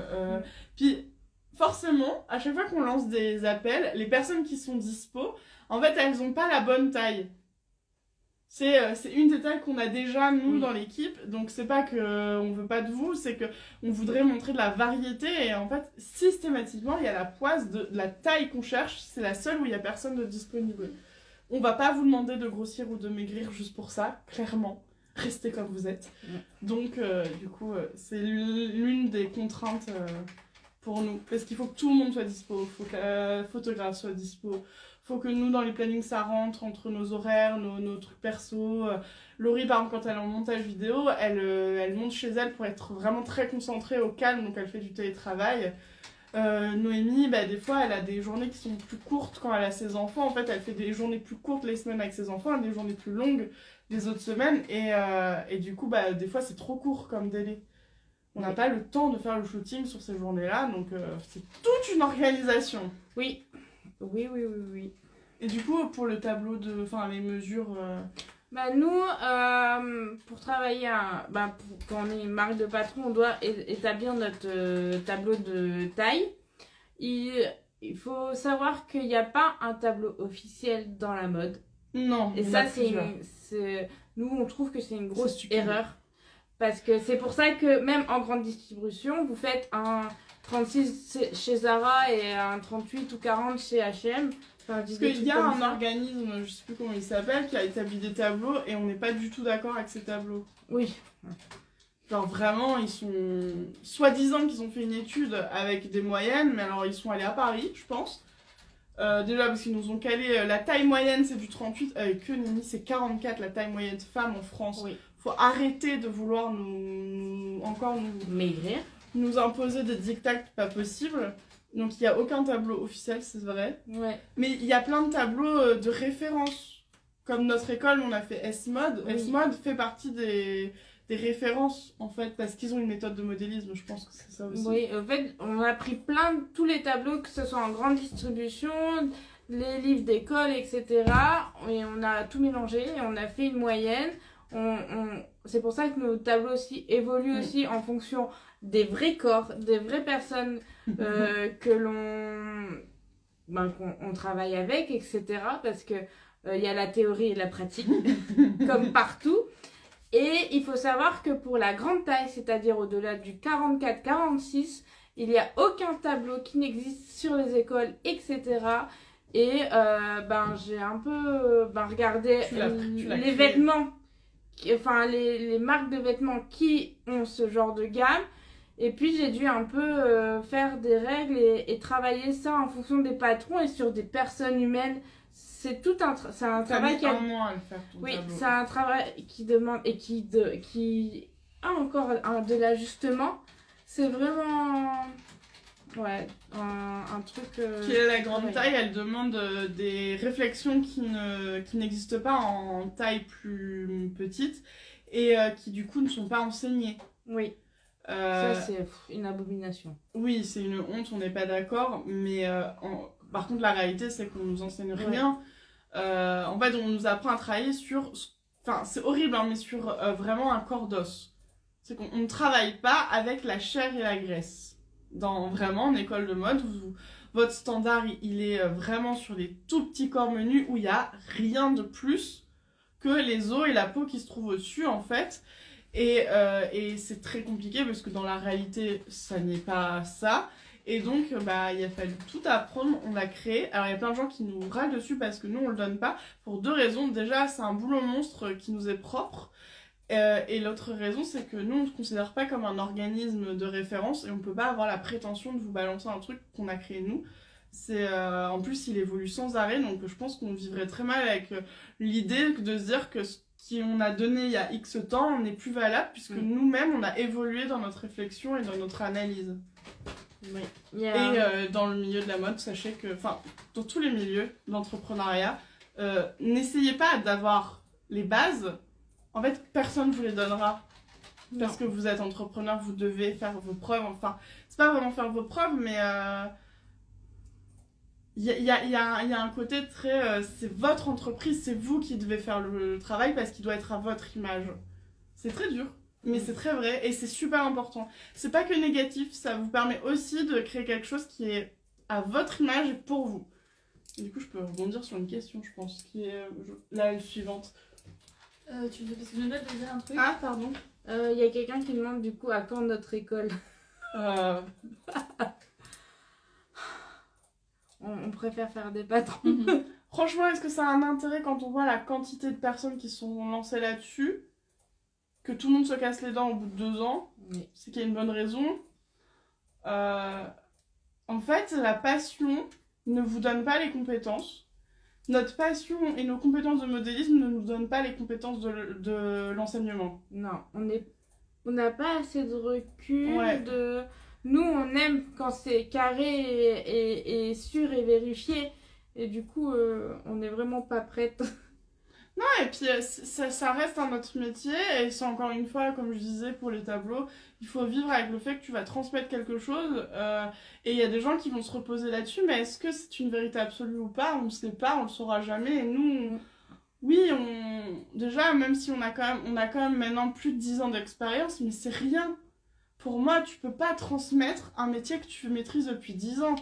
Puis, forcément, à chaque fois qu'on lance des appels, les personnes qui sont dispo, en fait, elles ont pas la bonne taille. C'est une des tailles qu'on a déjà, nous, dans l'équipe. Donc, c'est pas qu'on veut pas de vous, c'est qu'on voudrait montrer de la variété. Et en fait, systématiquement, il y a la poisse de la taille qu'on cherche. C'est la seule où il y a personne de disponible. On va pas vous demander de grossir ou de maigrir juste pour ça, clairement. Restez comme vous êtes. Donc, du coup, c'est l'une des contraintes pour nous. Parce qu'il faut que tout le monde soit dispo. Il faut que la photographe soit dispo. Faut que nous, dans les plannings, ça rentre entre nos horaires, nos trucs perso. Laurie, par exemple, quand elle est en montage vidéo, elle monte chez elle pour être vraiment très concentrée au calme, donc elle fait du télétravail. Noémie, des fois, elle a des journées qui sont plus courtes quand elle a ses enfants. En fait, elle fait des journées plus courtes les semaines avec ses enfants et des journées plus longues les autres semaines. Et du coup, des fois, c'est trop court comme délai. On n'a pas le temps de faire le shooting sur ces journées-là, donc c'est toute une organisation. Oui. Et du coup, pour le tableau les mesures... nous, pour pour travailler, quand on est une marque de patron, on doit établir notre tableau de taille. Il faut savoir qu'il n'y a pas un tableau officiel dans la mode. Non. Et ça, nous, on trouve que c'est une grosse erreur. Parce que c'est pour ça que même en grande distribution, vous faites un 36 chez Zara et un 38 ou 40 chez H&M. Enfin, parce qu'il y a un organisme, je sais plus comment il s'appelle, qui a établi des tableaux et on n'est pas du tout d'accord avec ces tableaux. Oui. Genre vraiment, ils sont soi-disant qu'ils ont fait une étude avec des moyennes, mais alors ils sont allés à Paris, je pense. Déjà parce qu'ils nous ont calé la taille moyenne, c'est du 38, avec que Nini, c'est 44 la taille moyenne femme en France. Oui. Faut arrêter de vouloir maigrir, nous imposer des dictats pas possibles. Donc il n'y a aucun tableau officiel, c'est vrai. Ouais. Mais il y a plein de tableaux de référence. Comme notre école, on a fait S-Mode. Oui. S-Mode fait partie des références, en fait, parce qu'ils ont une méthode de modélisme, je pense que c'est ça aussi. Oui, en fait, on a pris tous les tableaux, que ce soit en grande distribution, les livres d'école, etc. Et on a tout mélangé et on a fait une moyenne. C'est pour ça que nos tableaux aussi évoluent aussi en fonction des vrais corps, des vraies personnes qu'on travaille avec, etc. Parce que y a la théorie et la pratique, comme partout. Et il faut savoir que pour la grande taille, c'est-à-dire au-delà du 44-46, il n'y a aucun tableau qui n'existe sur les écoles, etc. Et j'ai un peu regardé les vêtements, les marques de vêtements qui ont ce genre de gamme. Et puis j'ai dû un peu faire des règles et travailler ça en fonction des patrons et sur des personnes humaines. C'est un travail qui a un mois à le faire. Oui, c'est un travail qui demande et qui a encore de l'ajustement. C'est vraiment un truc. Qui est la grande taille, elle demande des réflexions qui n'existent pas en taille plus petite et qui du coup ne sont pas enseignées. Oui. Ça c'est une abomination. Oui, c'est une honte, on n'est pas d'accord, mais par contre la réalité c'est qu'on nous enseigne rien. En fait on nous apprend à travailler sur, enfin c'est horrible hein, mais sur vraiment un corps d'os. C'est qu'on ne travaille pas avec la chair et la graisse. Vraiment en école de mode, votre standard il est vraiment sur des tout petits corps menus où il n'y a rien de plus que les os et la peau qui se trouvent au-dessus en fait. Et c'est très compliqué parce que dans la réalité, ça n'est pas ça. Et donc, il a fallu tout apprendre, on l'a créé. Alors, il y a plein de gens qui nous râlent dessus parce que nous, on le donne pas. Pour deux raisons. Déjà, c'est un boulot monstre qui nous est propre. Et l'autre raison, c'est que nous, on ne se considère pas comme un organisme de référence et on ne peut pas avoir la prétention de vous balancer un truc qu'on a créé nous. En plus, il évolue sans arrêt, donc je pense qu'on vivrait très mal avec l'idée de se dire que qu'on a donné il y a X temps, on n'est plus valable puisque nous-mêmes, on a évolué dans notre réflexion et dans notre analyse. Oui. Et dans le milieu de la mode, sachez que, dans tous les milieux d'entrepreneuriat, n'essayez pas d'avoir les bases. En fait, personne ne vous les donnera. Non. Parce que vous êtes entrepreneur, vous devez faire vos preuves. Enfin, c'est pas vraiment faire vos preuves, mais il y a un côté très... c'est votre entreprise, c'est vous qui devez faire le travail parce qu'il doit être à votre image. C'est très dur, mais c'est très vrai et c'est super important. C'est pas que négatif, ça vous permet aussi de créer quelque chose qui est à votre image et pour vous. Et du coup, je peux rebondir sur une question, je pense, qui est la suivante. Tu veux parce que je note de dire un truc. Ah, pardon. Y a quelqu'un qui demande du coup à quand notre école. On préfère faire des patrons. Franchement, est-ce que ça a un intérêt quand on voit la quantité de personnes qui sont lancées là-dessus, que tout le monde se casse les dents au bout de 2 ans? Oui. C'est qu'il y a une bonne raison. En fait, la passion ne vous donne pas les compétences. Notre passion et nos compétences de modélisme ne nous donnent pas les compétences de l'enseignement. Non, on n'a pas assez de recul. Ouais. Nous, on aime quand c'est carré et sûr et vérifié. Et du coup, on n'est vraiment pas prête. Non, et puis ça reste un autre métier. Et c'est encore une fois, comme je disais pour les tableaux, il faut vivre avec le fait que tu vas transmettre quelque chose. Et il y a des gens qui vont se reposer là-dessus. Mais est-ce que c'est une vérité absolue ou pas? On ne sait pas, on ne le saura jamais. Et nous, oui, déjà, même si on a quand même maintenant plus de 10 ans d'expérience, mais c'est rien. Pour moi, tu peux pas transmettre un métier que tu maîtrises depuis 10 ans.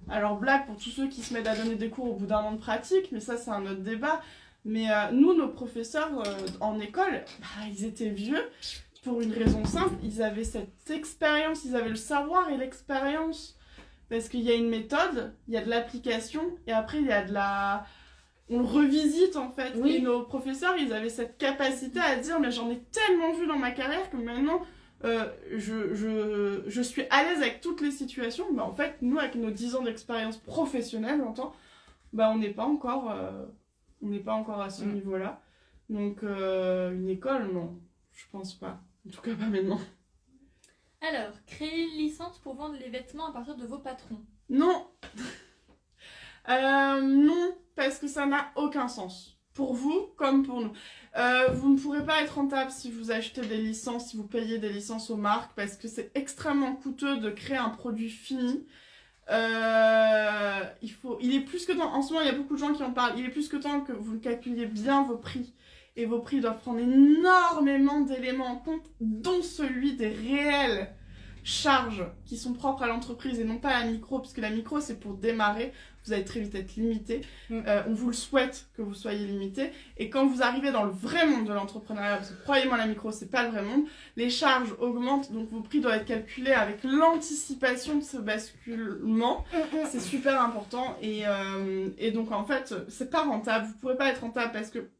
Alors, blague pour tous ceux qui se mettent à donner des cours au bout d'un an de pratique, mais ça, c'est un autre débat. Mais nous, nos professeurs en école, ils étaient vieux pour une raison simple. Ils avaient cette expérience, ils avaient le savoir et l'expérience. Parce qu'il y a une méthode, il y a de l'application, et après, il y a de la... On le revisite, en fait. Oui. Et nos professeurs, ils avaient cette capacité à dire « Mais j'en ai tellement vu dans ma carrière que maintenant... je suis à l'aise avec toutes les situations. » Mais en fait, nous, avec nos 10 ans d'expérience professionnelle, j'entends, on n'est pas encore à ce niveau-là. Donc, une école, non, je pense pas. En tout cas, pas maintenant. Alors, créer une licence pour vendre les vêtements à partir de vos patrons. Non. Non, parce que ça n'a aucun sens. Pour vous, comme pour nous. Vous ne pourrez pas être rentable si vous achetez des licences, si vous payez des licences aux marques, parce que c'est extrêmement coûteux de créer un produit fini. Il est plus que temps, en ce moment il y a beaucoup de gens qui en parlent, il est plus que temps que vous calculiez bien vos prix. Et vos prix doivent prendre énormément d'éléments en compte, dont celui des réelles charges qui sont propres à l'entreprise et non pas à la micro, puisque la micro c'est pour démarrer, vous allez très vite être limité. On vous le souhaite que vous soyez limité. Et quand vous arrivez dans le vrai monde de l'entrepreneuriat, parce que croyez-moi, la micro c'est pas le vrai monde, les charges augmentent, donc vos prix doivent être calculés avec l'anticipation de ce basculement. C'est super important. Et donc en fait, c'est pas rentable. Vous pourrez pas être rentable parce que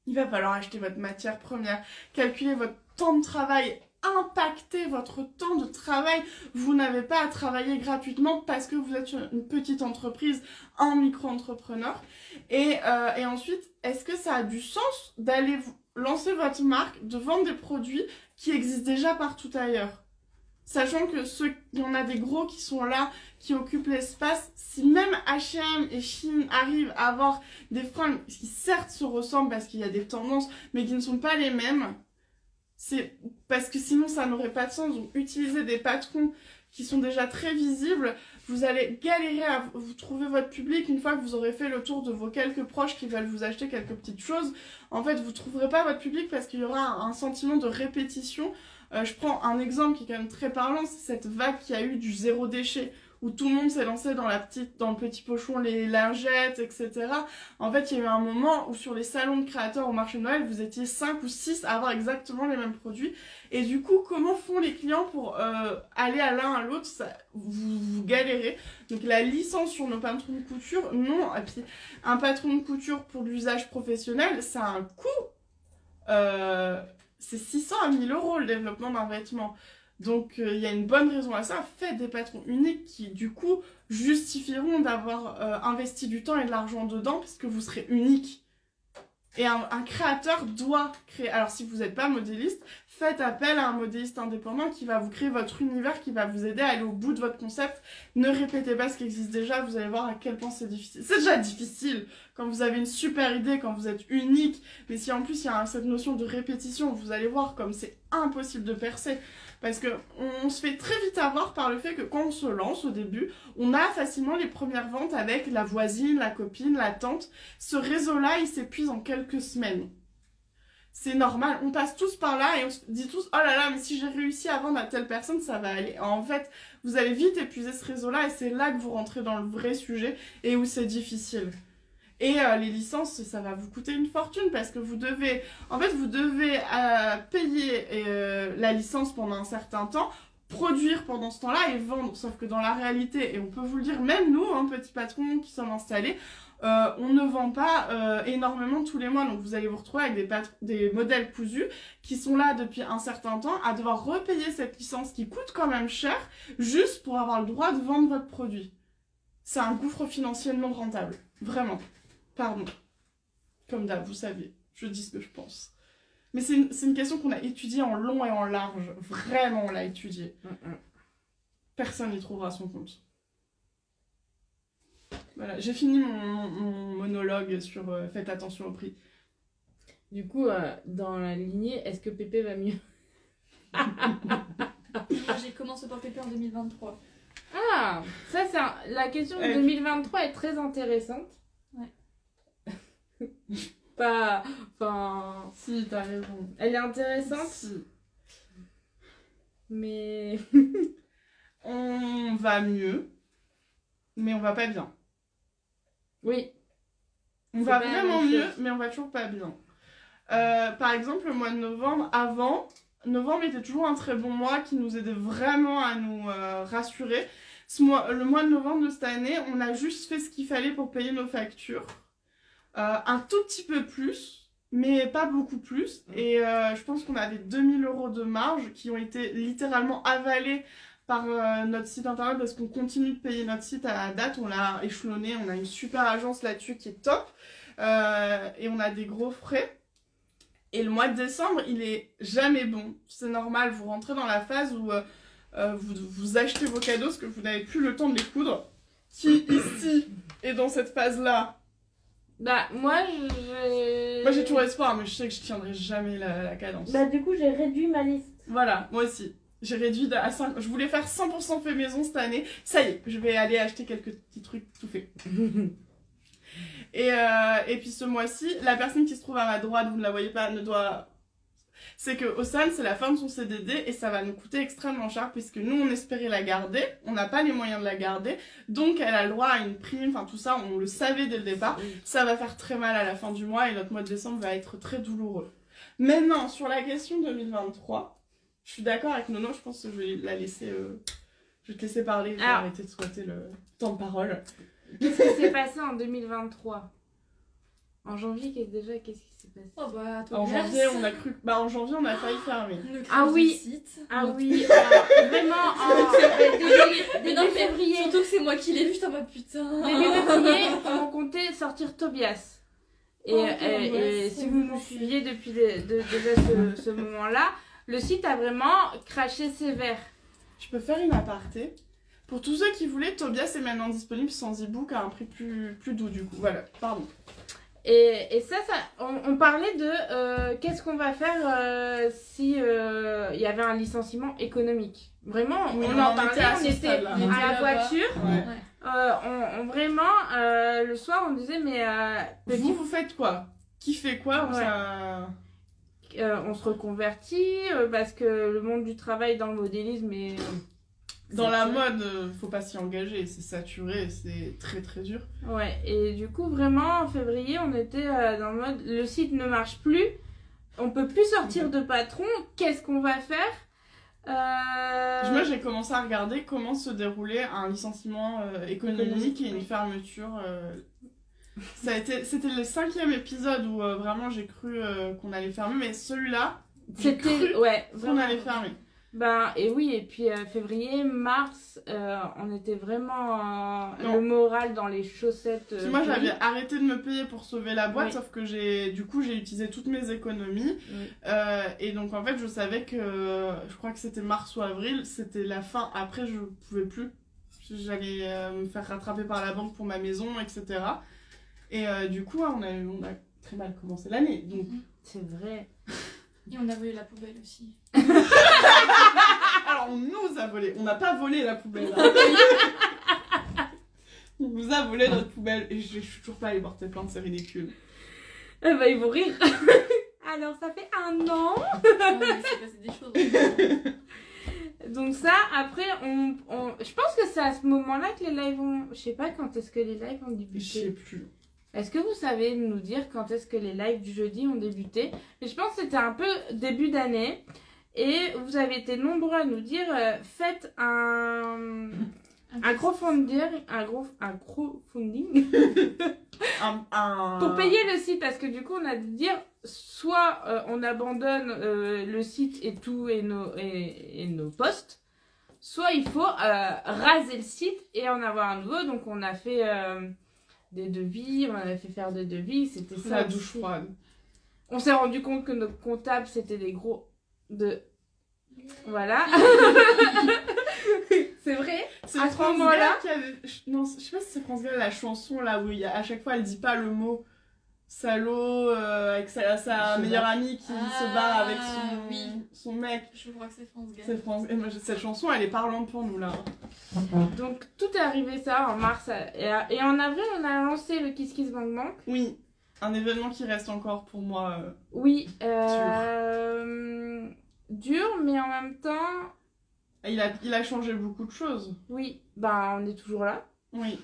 il va falloir acheter votre matière première, calculer votre temps de travail, impacter votre temps de travail. Vous n'avez pas à travailler gratuitement parce que vous êtes une petite entreprise, un micro-entrepreneur. Et ensuite, est-ce que ça a du sens d'aller lancer votre marque, de vendre des produits qui existent déjà partout ailleurs? Sachant que il y en a des gros qui sont là, qui occupent l'espace. Si même H&M et Shein arrivent à avoir des fringues qui certes se ressemblent parce qu'il y a des tendances, mais qui ne sont pas les mêmes, c'est parce que sinon ça n'aurait pas de sens. Donc utiliser des patrons qui sont déjà très visibles, vous allez galérer à vous trouver votre public une fois que vous aurez fait le tour de vos quelques proches qui veulent vous acheter quelques petites choses. En fait, vous ne trouverez pas votre public parce qu'il y aura un sentiment de répétition. Je prends un exemple qui est quand même très parlant, c'est cette vague qu'il y a eu du zéro déchet, où tout le monde s'est lancé dans le petit pochon, les lingettes, etc. En fait, il y a eu un moment où sur les salons de créateurs au marché de Noël, vous étiez 5 ou 6 à avoir exactement les mêmes produits. Et du coup, comment font les clients pour aller à l'un à l'autre? Vous galérez. Donc la licence sur nos patrons de couture, non. Et puis, un patron de couture pour l'usage professionnel, ça a un coût. C'est 600 à 1000 € le développement d'un vêtement. Donc il y a une bonne raison à ça. Faites des patrons uniques qui du coup justifieront d'avoir investi du temps et de l'argent dedans parce que vous serez unique. Et un créateur doit créer. Alors si vous n'êtes pas modéliste, faites appel à un modéliste indépendant qui va vous créer votre univers, qui va vous aider à aller au bout de votre concept. Ne répétez pas ce qui existe déjà, vous allez voir à quel point c'est difficile. C'est déjà difficile quand vous avez une super idée, quand vous êtes unique. Mais si en plus il y a cette notion de répétition, vous allez voir comme c'est impossible de percer. Parce qu'on se fait très vite avoir par le fait que quand on se lance au début, on a facilement les premières ventes avec la voisine, la copine, la tante. Ce réseau-là, il s'épuise en quelques semaines. C'est normal, on passe tous par là et on se dit tous « Oh là là, mais si j'ai réussi à vendre à telle personne, ça va aller. » En fait, vous allez vite épuiser ce réseau-là et c'est là que vous rentrez dans le vrai sujet et où c'est difficile. Et les licences, ça va vous coûter une fortune parce que vous devez payer la licence pendant un certain temps, produire pendant ce temps-là et vendre. Sauf que dans la réalité, et on peut vous le dire, même nous, petits patrons qui sommes installés, on ne vend pas énormément tous les mois. Donc vous allez vous retrouver avec des modèles cousus qui sont là depuis un certain temps à devoir repayer cette licence qui coûte quand même cher juste pour avoir le droit de vendre votre produit. C'est un gouffre financier non rentable. Vraiment. Pardon. Comme d'hab, vous savez, je dis ce que je pense. Mais c'est une question qu'on a étudiée en long et en large. Vraiment, on l'a étudiée. Personne n'y trouvera son compte. Voilà, j'ai fini mon monologue sur faites attention au prix. Du coup, dans la lignée, est-ce que Pépé va mieux? J'ai commencé par Pépé en 2023. Ah, ça c'est la question de 2023 est très intéressante. Ouais. pas... Enfin... Si, t'as raison. Elle est intéressante, Si. mais... On va mieux, mais on va pas bien. Oui. On C'est va pas la vraiment même mieux, chose. mais on va toujours pas bien. Par exemple, le mois de novembre, novembre était toujours un très bon mois qui nous aidait vraiment à nous rassurer. Le mois de novembre de cette année, on a juste fait ce qu'il fallait pour payer nos factures. Un tout petit peu plus, mais pas beaucoup plus. Et je pense qu'on avait 2000 € de marge qui ont été littéralement avalés par notre site internet parce qu'on continue de payer notre site à la date. On l'a échelonné, on a une super agence là-dessus qui est top. Et on a des gros frais. Et le mois de décembre, il est jamais bon. C'est normal, vous rentrez dans la phase où vous achetez vos cadeaux parce que vous n'avez plus le temps de les coudre. Qui ici est dans cette phase-là? Bah, moi, Moi j'ai toujours espoir, mais je sais que je tiendrai jamais la cadence. Bah, du coup, j'ai réduit ma liste. Voilà, moi aussi. J'ai réduit à 5. Je voulais faire 100% fait maison cette année. Ça y est, je vais aller acheter quelques petits trucs tout faits. Et puis ce mois-ci, la personne qui se trouve à ma droite, vous ne la voyez pas, ne doit... C'est que Océane, c'est la fin de son CDD et ça va nous coûter extrêmement cher puisque nous, on espérait la garder. On n'a pas les moyens de la garder. Donc, elle a le droit à une prime. Enfin, tout ça, on le savait dès le départ. Ça va faire très mal à la fin du mois et notre mois de décembre va être très douloureux. Maintenant, sur la question 2023, je suis d'accord avec Nono. Je pense que je vais la laisser... Je vais te laisser parler. Je vais arrêter de souhaiter le temps de parole. Qu'est-ce qui s'est passé en 2023? En janvier, qu'est-ce qui s'est passé? Oh bah, toi, En janvier, on a cru... Bah, en janvier, on a failli fermer. Ah oui. Site. Ah oui, vraiment, début février. Surtout que c'est moi qui l'ai vu, j'étais en mode putain. Début février, on comptait sortir Tobias. Et, Oh, et si vous nous suiviez depuis déjà ce moment-là, le site a vraiment craché sévère. Je peux faire une aparté. Pour tous ceux qui voulaient, Tobias est maintenant disponible sans e-book à un prix plus doux du coup. Voilà, pardon. Et ça on parlait de qu'est-ce qu'on va faire si il y avait un licenciement économique. Vraiment, Oui, on en parlait, à on ce était stade-là. à la voiture. Ouais. Vraiment, le soir, on disait, mais Vous faites quoi? Qui fait quoi? Ouais. Ça... on se reconvertit parce que le monde du travail dans le modélisme est... Dans la mode, faut pas s'y engager, c'est saturé, c'est très très dur. Ouais, et du coup, vraiment, en février, on était dans le mode, le site ne marche plus, on peut plus sortir de patron, qu'est-ce qu'on va faire? Moi, j'ai commencé à regarder comment se déroulait un licenciement économique et une fermeture. C'était le 5e épisode où vraiment j'ai cru qu'on allait fermer, mais celui-là, j'ai cru qu'on allait fermer. Ben, et oui, et puis février, mars, on était vraiment Non. le moral dans les chaussettes. Moi, j'avais arrêté de me payer pour sauver la boîte, Oui. sauf que j'ai utilisé toutes mes économies. Oui. Et donc, en fait, je savais que, je crois que c'était mars ou avril, c'était la fin. Après, je pouvais plus. J'allais me faire rattraper par la banque pour ma maison, etc. Et du coup, on a très mal commencé l'année. Donc... C'est vrai. Et on a volé la poubelle aussi. Alors, on nous a volé. On n'a pas volé la poubelle. Hein. On nous a volé notre poubelle. Et je suis toujours pas allée porter plainte, c'est ridicule. Eh ben, ils vont rire. Alors, ça fait 1 an. Ouais, mais c'est passé des choses. Donc ça, après, je pense que c'est à ce moment-là que les lives vont... Je sais pas quand est-ce que les lives ont Je débuté. sais plus. Est-ce que vous savez nous dire quand est-ce que les lives du jeudi ont débuté? Et je pense que c'était un peu début d'année. Et vous avez été nombreux à nous dire, faites un crowdfunding, pour payer le site. Parce que du coup, on a dû dire, soit on abandonne le site et tout et nos posts, soit il faut raser le site et en avoir un nouveau. Donc on a fait des devis, on avait fait faire des devis, c'était ça. La douche froide. On s'est rendu compte que nos comptables c'était des gros voilà. C'est vrai. C'est à ce France moment-là Gall qui avait... Non, je sais pas si c'est France Gall, la chanson là où à chaque fois elle dit pas le mot salaud avec sa meilleure amie qui se barre avec son mec. Je crois que c'est France Gall. C'est France... Et moi, cette chanson elle est parlante pour nous là. Donc tout est arrivé ça en mars et en avril on a lancé le Kiss Kiss Bang Bang. Oui. Un événement qui reste encore pour moi. Oui. Dur, mais en même temps... Il a changé beaucoup de choses. Oui, bah on est toujours là. Oui.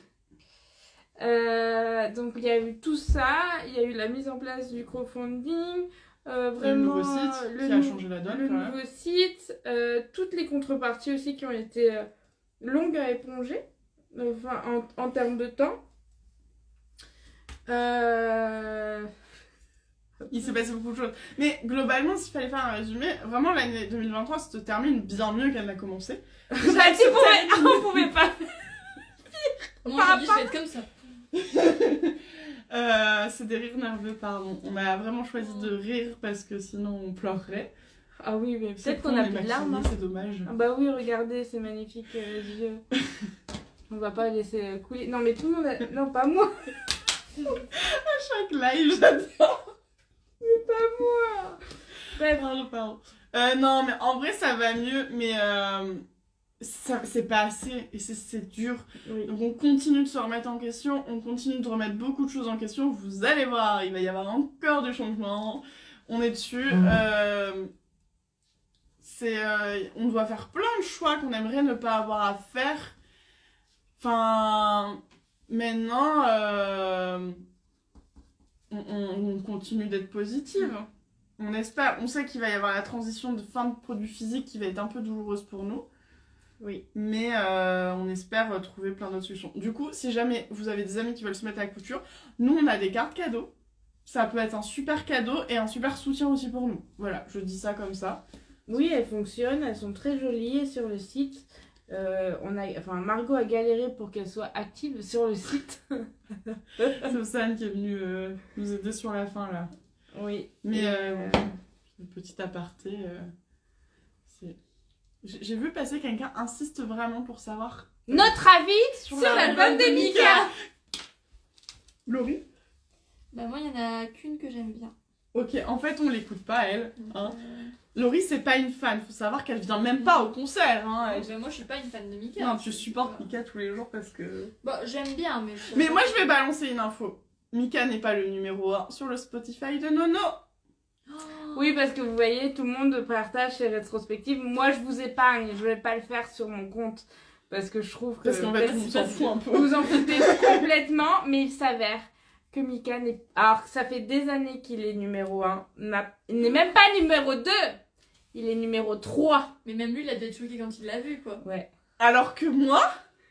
Donc il y a eu tout ça, il y a eu la mise en place du crowdfunding, vraiment le nouveau site qui a changé la donne. Le nouveau site, toutes les contreparties aussi qui ont été longues à éponger, enfin en termes de temps. Il s'est passé beaucoup de choses. Mais globalement, s'il fallait faire un résumé, vraiment l'année 2023 se termine bien mieux qu'elle n'a commencé. On pouvait pas. Non, aujourd'hui, je vais être comme ça. C'est des rires nerveux, pardon. On a vraiment choisi de rire parce que sinon on pleurerait. Ah oui, mais peut-être qu'on a plus de larmes. C'est dommage. Ah bah oui, regardez ces magnifiques yeux. On va pas laisser couler. Non, mais tout le monde a... Non, pas moi. À chaque live, j'adore. Mais pas moi. Bref, pardon. Non, mais en vrai, ça va mieux, mais c'est pas assez et c'est dur. Oui. Donc on continue de se remettre en question, on continue de remettre beaucoup de choses en question. Vous allez voir, il va y avoir encore des changements. On est dessus. On doit faire plein de choix qu'on aimerait ne pas avoir à faire. Enfin, maintenant, on continue d'être positive. On espère, on sait qu'il va y avoir la transition de fin de produits physiques qui va être un peu douloureuse pour nous. Oui. Mais on espère trouver plein d'autres solutions. Du coup, si jamais vous avez des amis qui veulent se mettre à la couture, nous on a des cartes cadeaux. Ça peut être un super cadeau et un super soutien aussi pour nous. Voilà, je dis ça comme ça. Oui, elles fonctionnent, elles sont très jolies sur le site. Margot a galéré pour qu'elles soient actives sur le site. C'est Océane qui est venue nous aider sur la fin là. Oui. Mais petit aparté, j'ai vu passer quelqu'un insiste vraiment pour savoir notre avis sur l'album de Mika. Laurie. Bah moi, il y en a qu'une que j'aime bien. Ok, en fait, on l'écoute pas, elle. Hein. Laurie, c'est pas une fan. Faut savoir qu'elle vient même pas au concert. Hein. Bah, moi, je suis pas une fan de Mika. Non, tu supportes Mika tous les jours parce que... Bah, j'aime bien, mais... Mais moi, je vais balancer une info. Mika n'est pas le numéro 1 sur le Spotify de Nono. Oui, parce que vous voyez, tout le monde partage ses rétrospectives. Moi, je vous épargne. Je vais pas le faire sur mon compte. Parce que je trouve que... Parce qu'en fait, on s'en fout un peu. Vous en foutez complètement. Mais il s'avère que Mika n'est... Alors, ça fait des années qu'il est numéro 1. Il n'est même pas numéro 2. Il est numéro 3. Mais même lui, il a dû être choqué quand il l'a vu, quoi. Ouais. Alors que moi,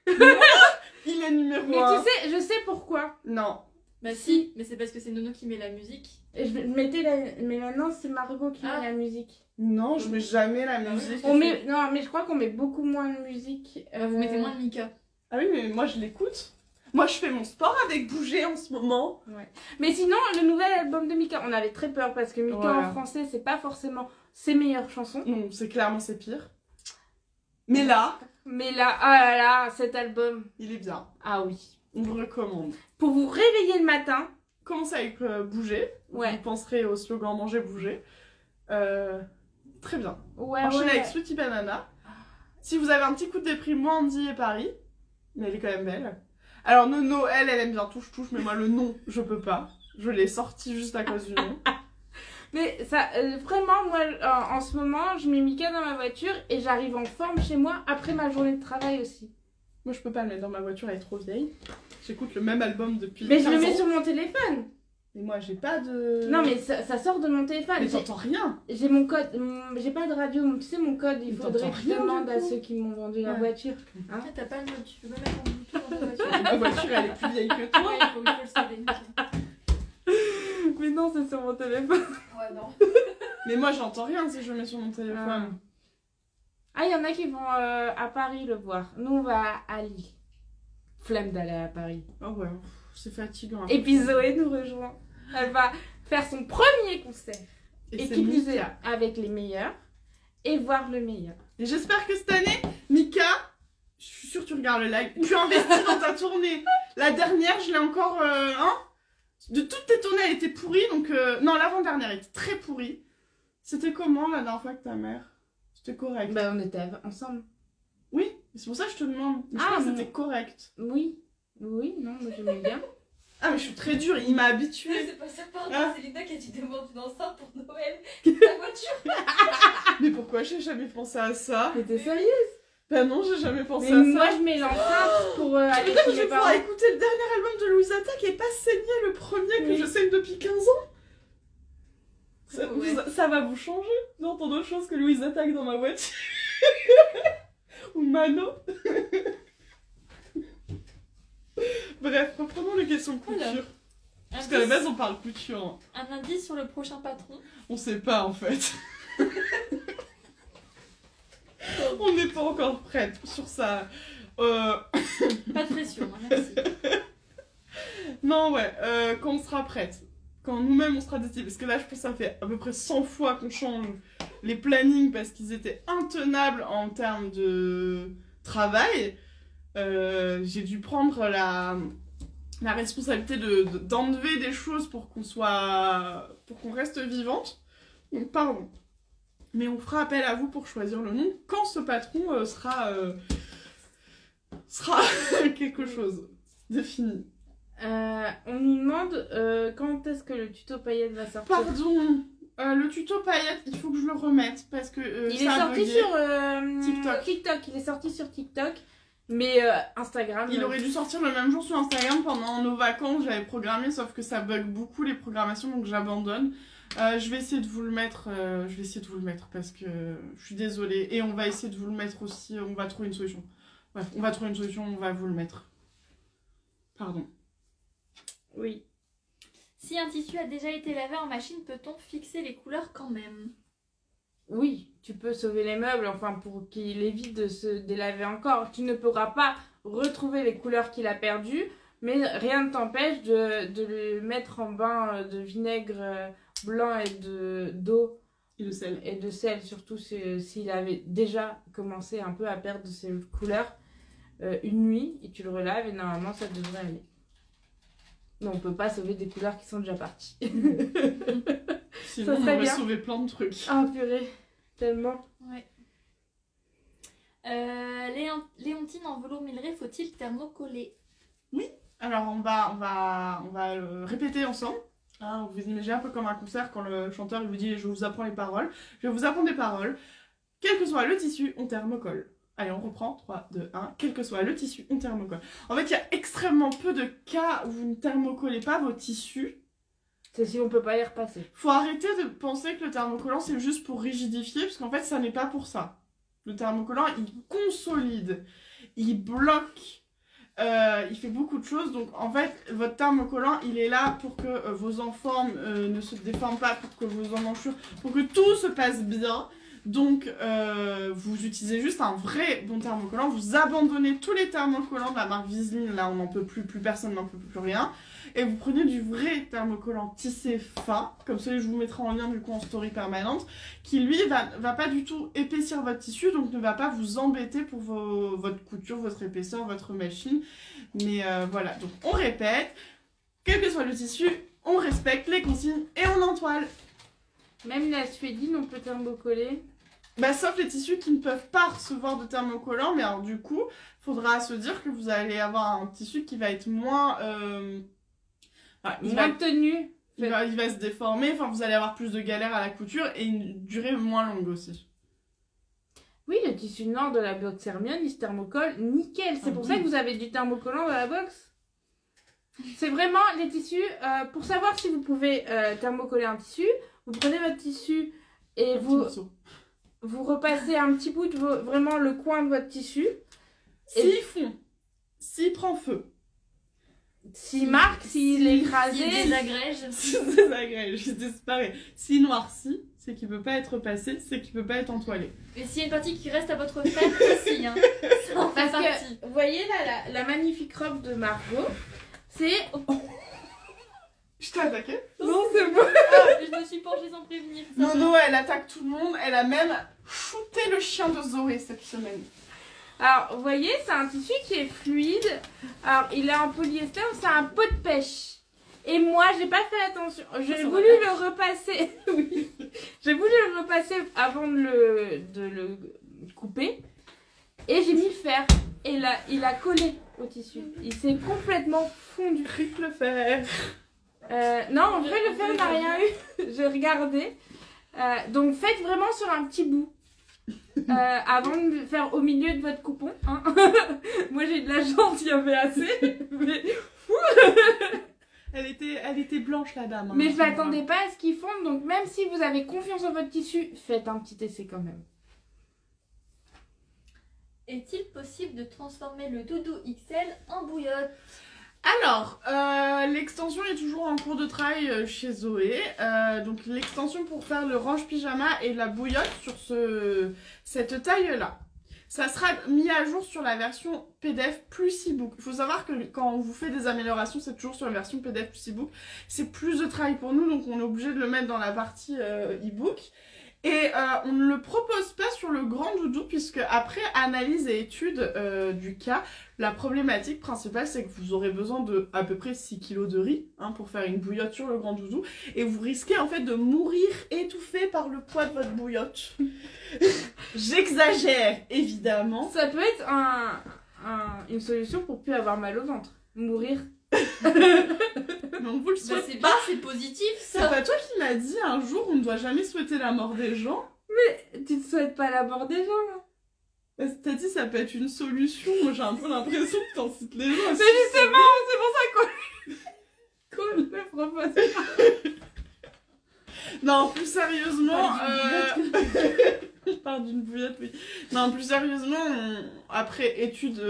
il est numéro 1. Mais tu sais, je sais pourquoi. Non. Bah si, mais c'est parce que c'est Nono qui met la musique. Et mais maintenant, c'est Margot qui met la musique. Non, je mets jamais la musique. Non, mais je crois qu'on met beaucoup moins de musique. Vous mettez moins de Mika. Ah oui, mais moi, je l'écoute. Moi, je fais mon sport avec bouger en ce moment. Ouais. Mais sinon, le nouvel album de Mika, on avait très peur parce que Mika voilà. en français, c'est pas forcément ses meilleures chansons. Non, c'est clairement ses pires. Mais là, ah là là, cet album. il est bien. Ah oui. On vous recommande. Pour vous réveiller le matin. Commencez avec bouger. Ouais. Vous penserez au slogan manger, bouger. Très bien. Ouais, Enchaînez ouais. avec Sweetie Banana. Si vous avez un petit coup de déprime, moi, Andy et Paris. Mais elle est quand même belle. Alors, Nono, elle aime bien touche-touche, mais moi, le nom, je peux pas. Je l'ai sorti juste à cause du nom. Mais ça, vraiment, moi, en ce moment, je mets Mika dans ma voiture et j'arrive en forme chez moi après ma journée de travail aussi. Moi, je peux pas le mettre dans ma voiture, elle est trop vieille. J'écoute le même album depuis 15 Mais ans. je le mets sur mon téléphone. Mais moi, j'ai pas de... Non, mais ça sort de mon téléphone. Mais t'entends rien. J'ai mon code, j'ai pas de radio, tu sais mon code, il Mais faudrait t'entends que je rien, demande du à coup. ceux qui m'ont vendu la Ouais. voiture. Hein? Ah, t'as pas le mode, tu peux pas mettre en Bluetooth dans ta voiture. Ma voiture, elle est plus vieille que toi. Ouais, il faut le savoir. Mais non, c'est sur mon téléphone. Ouais, non. Mais moi, j'entends rien si je le mets sur mon téléphone. Ah, il y en a qui vont à Paris le voir. Nous, on va à Lille. Flemme d'aller à Paris. Oh ouais, c'est fatigant. Et puis Zoé nous rejoint. Elle va faire son premier concert. Et c'est qui plus est, Mika. avec les meilleurs. Et voir le meilleur. Et j'espère que cette année, Mika, je suis sûre que tu regardes le live, tu investis dans ta tournée. La dernière, je l'ai encore... De toutes tes tournées, elle était pourrie, donc... Non, l'avant-dernière était très pourrie. C'était comment la dernière fois que ta mère? C'était correct. Bah, on était ensemble. Oui, c'est pour ça que je te demande. Mais je Ah, crois que non. c'était correct. Oui. Oui, non, moi j'aimais bien. Ah, mais je suis très dure, il m'a habituée. C'est pas ça, pardon, Ah. c'est Linda qui a dit demande une enceinte pour Noël. Ta voiture. Mais pourquoi j'ai jamais pensé à ça? Mais t'es sérieuse? Bah non, j'ai jamais pensé Mais à moi, ça. je mets l'enceinte pour aller Peut-être que chez je vais mes pouvoir parents. écouter le dernier album de Louise Attaque et pas saigner le premier que Oui. je saigne depuis 15 ans. Ça, Ouais. ça va vous changer d'entendre autre chose que Louise Attaque dans ma voiture? Ou Mano? Bref, reprenons les questions de couture. Voilà. Parce qu'à la base, on parle couture. Hein. Un indice sur le prochain patron. On sait pas en fait. On n'est pas encore prête sur ça. Pas de pression, hein, merci. Non, ouais, quand on sera prête. Quand nous-mêmes on sera décidés. Parce que là, je pense que ça fait à peu près 100 fois qu'on change les plannings parce qu'ils étaient intenables en termes de travail. J'ai dû prendre la responsabilité d'enlever des choses pour qu'on reste vivante. Donc, pardon. Mais on fera appel à vous pour choisir le nom quand ce patron sera quelque chose défini. On nous demande quand est-ce que le tuto paillettes va sortir. Pardon, le tuto paillettes, il faut que je le remette parce que Il ça est a sorti bugué. sur TikTok. Il est sorti sur TikTok, mais Instagram. Il aurait dû sortir le même jour sur Instagram pendant nos vacances, j'avais programmé, sauf que ça bug beaucoup les programmations, donc j'abandonne. Je vais essayer de vous le mettre, parce que je suis désolée. Et on va essayer de vous le mettre aussi, on va trouver une solution. Bref, on va trouver une solution, on va vous le mettre. Pardon. Oui. Si un tissu a déjà été lavé en machine, peut-on fixer les couleurs quand même? Oui, tu peux sauver les meubles, enfin pour qu'il évite de se délaver encore. Tu ne pourras pas retrouver les couleurs qu'il a perdues, mais rien ne t'empêche de le mettre en bain de vinaigre blanc et d'eau Et le sel. et de sel, surtout s'il avait déjà commencé un peu à perdre ses couleurs une nuit, et tu le relaves et normalement ça devrait aller. Mais on peut pas sauver des couleurs qui sont déjà parties. Sinon, Ça on serait aurait bien. sauvé plein de trucs. Ah purée, tellement. Ouais. Léontine en velours minerai, faut-il thermocoller? Alors, on va répéter ensemble. Hein, vous imaginez un peu comme un concert quand le chanteur il vous dit « Je vous apprends les paroles ». Je vais vous apprendre des paroles. Quel que soit le tissu, on thermocolle. Allez, on reprend. 3, 2, 1. Quel que soit le tissu, on thermocolle. En fait, il y a extrêmement peu de cas où vous ne thermocollez pas vos tissus. C'est si on peut pas y repasser. Faut arrêter de penser que le thermocollant, c'est juste pour rigidifier, parce qu'en fait, ça n'est pas pour ça. Le thermocollant, il consolide, il bloque, il fait beaucoup de choses. Donc, en fait, votre thermocollant, il est là pour que vos enfants ne se déforment pas, pour que vos emmanchures, pour que tout se passe bien. Donc, vous utilisez juste un vrai bon thermocollant. Vous abandonnez tous les thermocollants de la marque Viseline. Là, on n'en peut plus personne n'en peut plus rien. Et vous prenez du vrai thermocollant tissé fin, comme celui que je vous mettrai en lien du coup en story permanente, qui lui va pas du tout épaissir votre tissu, donc ne va pas vous embêter pour votre couture, votre épaisseur, votre machine. Mais voilà, donc on répète, quel que soit le tissu, on respecte les consignes et on entoile. Même la suédine, on peut thermocoller. Bah, sauf les tissus qui ne peuvent pas recevoir de thermocollant, mais alors du coup, faudra se dire que vous allez avoir un tissu qui va être moins... Moins tenu. il va se déformer, enfin vous allez avoir plus de galères à la couture et une durée moins longue aussi. Oui, le tissu noir de la box Hermione, il se thermocolle nickel. C'est Ah pour oui. ça que vous avez du thermocollant dans la box. C'est vraiment les tissus. Pour savoir si vous pouvez thermocoller un tissu, vous prenez votre tissu et Un petit vous morceau. repassez un petit bout de vraiment le coin de votre tissu. S'il fond, s'il prend feu, S'il marque, s'il est écrasé. S'il désagrège. c'est désagréable, je disparais. S'il noircit, c'est qu'il peut pas être passé, c'est qu'il peut pas être entoilé. Et s'il y a une partie qui reste à votre fête aussi, hein. Ça en fait Parce partie. que, vous voyez là, la magnifique robe de Margot, c'est... Je t'ai attaqué? Non, c'est bon. Je me suis penchée sans prévenir. ça va. Nono, elle attaque tout le monde, elle a même shooté le chien de Zoé cette semaine. Alors, vous voyez, c'est un tissu qui est fluide. Alors, il est en polyester, c'est un pot de pêche. Et moi, j'ai pas fait attention. J'ai Ça voulu va. le repasser. Oui. J'ai voulu le repasser avant de le couper. Et j'ai mis le fer. Et là, il a collé au tissu. Il s'est complètement fondu. Triple fer. Non, en vrai, le fer n'a rien eu. J'ai regardé. Donc, faites vraiment sur un petit bout. Avant de faire au milieu de votre coupon. Hein. Moi, j'ai de la chance, il y avait assez. Mais... Elle était blanche, la dame. Hein, mais je m'attendais pas à ce qu'ils fondent. Donc, même si vous avez confiance en votre tissu, faites un petit essai quand même. Est-il possible de transformer le doudou XL en bouillotte? Alors, l'extension est toujours en cours de travail chez Zoé. Donc l'extension pour faire le range pyjama et la bouillotte sur cette taille-là. Ça sera mis à jour sur la version PDF plus e-book. Il faut savoir que quand on vous fait des améliorations, c'est toujours sur la version PDF plus e-book. C'est plus de travail pour nous, donc on est obligé de le mettre dans la partie e-book. Et on ne le propose pas sur le grand doudou, puisque après analyse et étude du cas, la problématique principale, c'est que vous aurez besoin de à peu près 6 kg de riz pour faire une bouillotte sur le grand doudou. Et vous risquez en fait de mourir étouffé par le poids de votre bouillotte. J'exagère, évidemment. Ça peut être une solution pour plus avoir mal au ventre. Mourir. Mais on vous le souhaite c'est pas. bien, c'est positif C'est ça. pas toi qui m'as dit un jour on ne doit jamais souhaiter la mort des gens? Tu te souhaites pas la mort des gens, là? T'as dit ça peut être une solution. Moi j'ai un peu l'impression que t'en cites les gens. Mais justement, c'est pour ça qu'on le propose. Non, plus sérieusement, on parle d'une bouillotte, oui. Non, plus sérieusement, après étude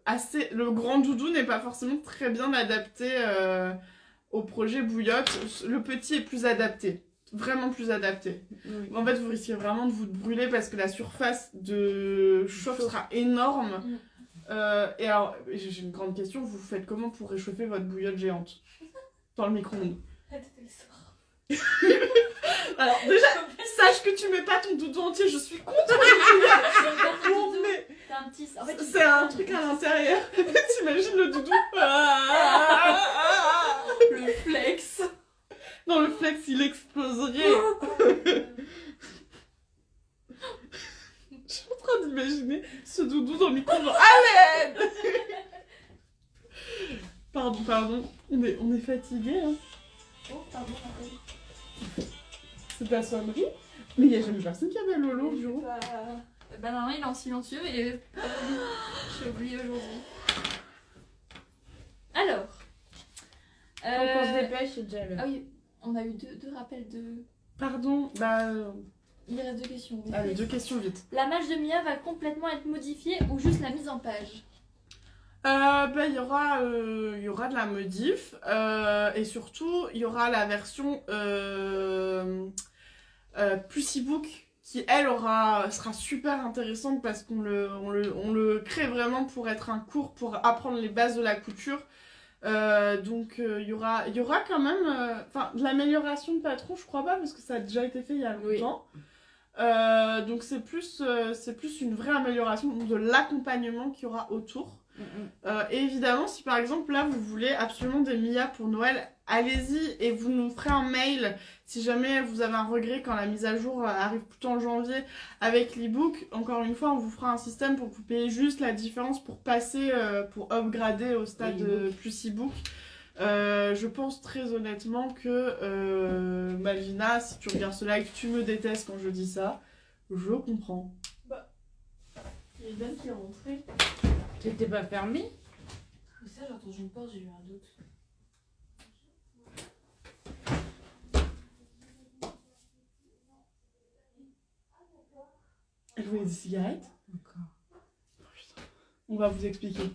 assez... Le grand doudou n'est pas forcément très bien adapté au projet bouillotte. Le petit est plus adapté. Vraiment plus adapté. Oui. En fait, vous risquez vraiment de vous brûler parce que la surface de chauffe sera énorme. Et alors, j'ai une grande question. Vous faites comment pour réchauffer votre bouillotte géante? Dans le micro-ondes. Alors déjà, sache que tu mets pas ton doudou entier, je suis contre les bouillottes. Mais T'as un petit... En fait, c'est un truc à l'intérieur. T'imagines le doudou? le flex. Non, le flex, il exploserait. Je suis en train d'imaginer ce doudou dans le micro-ondes. À l'aide. Pardon. On est fatigué, hein. Oh, pardon, C'est ta sonnerie? Mais il n'y a jamais personne qui avait Lolo au bureau. Bah non, il est en silencieux et j'ai oublié aujourd'hui. Alors. Faut qu'on se dépêche, c'est déjà l'heure. Ah oui, on a eu deux rappels de... Pardon, Il reste 2 questions. allez, 2 questions vite. La match de Mia va complètement être modifiée ou juste la mise en page? Il y aura de la modif et surtout il y aura la version plus e-book qui elle sera super intéressante parce qu'on le crée vraiment pour être un cours pour apprendre les bases de la couture. Donc il y aura quand même de l'amélioration de patron, je crois pas parce que ça a déjà été fait il y a longtemps. Oui. Donc c'est plus une vraie amélioration de l'accompagnement qu'il y aura autour. Et évidemment, si par exemple là vous voulez absolument des Mia pour Noël, allez-y et vous nous ferez un mail si jamais vous avez un regret quand la mise à jour arrive plutôt en janvier avec l'e-book. Encore une fois, on vous fera un système pour que vous payiez juste la différence pour passer, pour upgrader au stade plus e-book. Je pense très honnêtement que Malvina, si tu regardes ce live, tu me détestes quand je dis ça. Je comprends. Il y a Ben qui est rentré. T'étais pas fermé? Mais ça, j'ai entendu une porte, j'ai eu un doute. Elle voulait des cigarettes? Encore. Oh, putain. On va vous expliquer.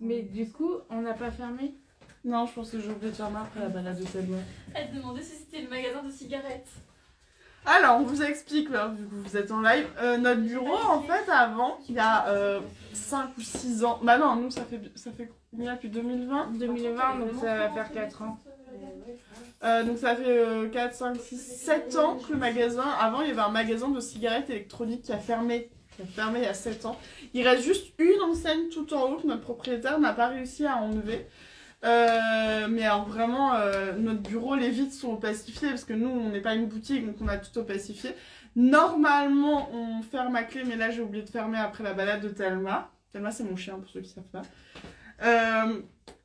Mais du coup, on n'a pas fermé? Non, je pense que j'ai oublié de faire après la balade de Selma. Elle demandait si c'était le magasin de cigarettes. Alors, on vous explique, vu que vous êtes en live. Notre bureau, en fait, avant, il y a 5 ou 6 ans. Bah non, nous, ça fait combien depuis 2020? 2020, donc ça va faire 4 ans. Donc ça fait 4, 5, 6, 7 ans que le magasin... Avant, il y avait un magasin de cigarettes électroniques qui a fermé il y a 7 ans. Il reste juste une enseigne tout en haut que notre propriétaire n'a pas réussi à enlever. Mais alors vraiment, notre bureau, les vitres sont opacifiées parce que nous, on n'est pas une boutique, donc on a tout opacifié. Normalement, on ferme à clé, mais là, j'ai oublié de fermer après la balade de Thelma. Thelma, c'est mon chien, pour ceux qui savent pas.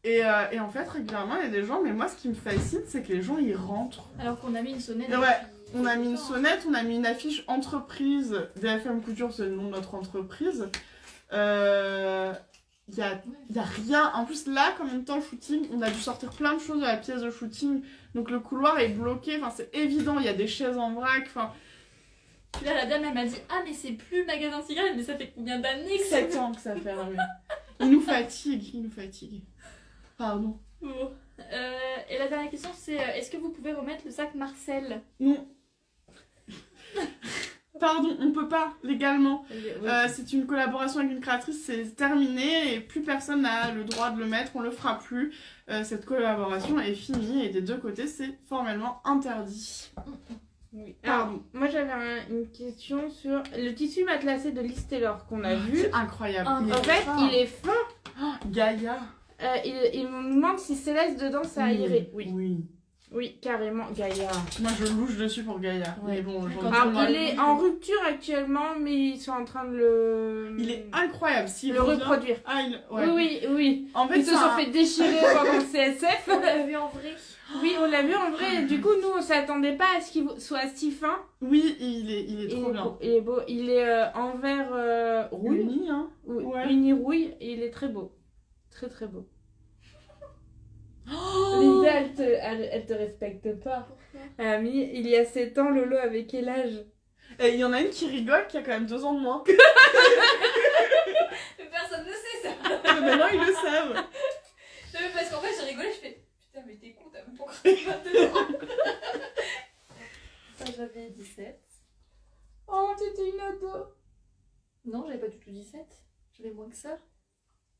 Et en fait, régulièrement, il y a des gens, mais moi, ce qui me fascine, c'est que les gens, ils rentrent. Alors qu'on a mis une sonnette. Ouais, on a mis une sonnette, on a mis une affiche entreprise, DFM Couture, c'est le nom de notre entreprise. Y a rien. En plus, là, comme en même temps, le shooting, on a dû sortir plein de choses de la pièce de shooting. Donc, le couloir est bloqué. Enfin, c'est évident. Il y a des chaises en vrac. Enfin... Puis là, la dame, elle m'a dit « Ah, mais c'est plus le magasin de cigarettes, mais ça fait combien d'années que 7 ans que ça fait. Il nous fatigue. Pardon. Bon. Et la dernière question, c'est est-ce que vous pouvez remettre le sac Marcel? Non. Pardon, on peut pas, légalement. C'est une collaboration avec une créatrice, c'est terminé et plus personne n'a le droit de le mettre, on le fera plus. Cette collaboration est finie et des deux côtés, c'est formellement interdit. Oui. Alors, moi j'avais une question sur le tissu matelassé de Liz Taylor qu'on a vu. C'est incroyable. En fait, il est fin. Gaïa. Il me demande si Céleste dedans ça irait. Oui, carrément, Gaïa. Moi je louche dessus pour Gaïa. Ouais. Mais bon, il est en rupture actuellement, mais ils sont en train de le. Il est incroyable. Le reproduire. Ah, Oui. En fait, ils se sont fait déchirer pendant le CSF. On l'a vu en vrai. Oui, on l'a vu en vrai. Du coup, nous, on s'attendait pas à ce qu'il soit si fin. Oui, il est trop bien. Il est beau. Il est en vert rouille. Uni, hein. Uni rouille. Et il est très beau. Très, très beau. Oh Lisa, elle te respecte pas. Ami, il y a 7 ans, Lolo avait quel âge? Et il y en a une qui rigole qui a quand même 2 ans de moins. Mais personne ne sait ça. Maintenant ils le savent. Non, mais parce qu'en fait, j'ai rigolé, je fais putain, mais t'es con, t'as même pas encore 22 ans. Ça, j'avais 17. Oh, t'étais une ado. Non, j'avais pas du tout 17. J'avais moins que ça.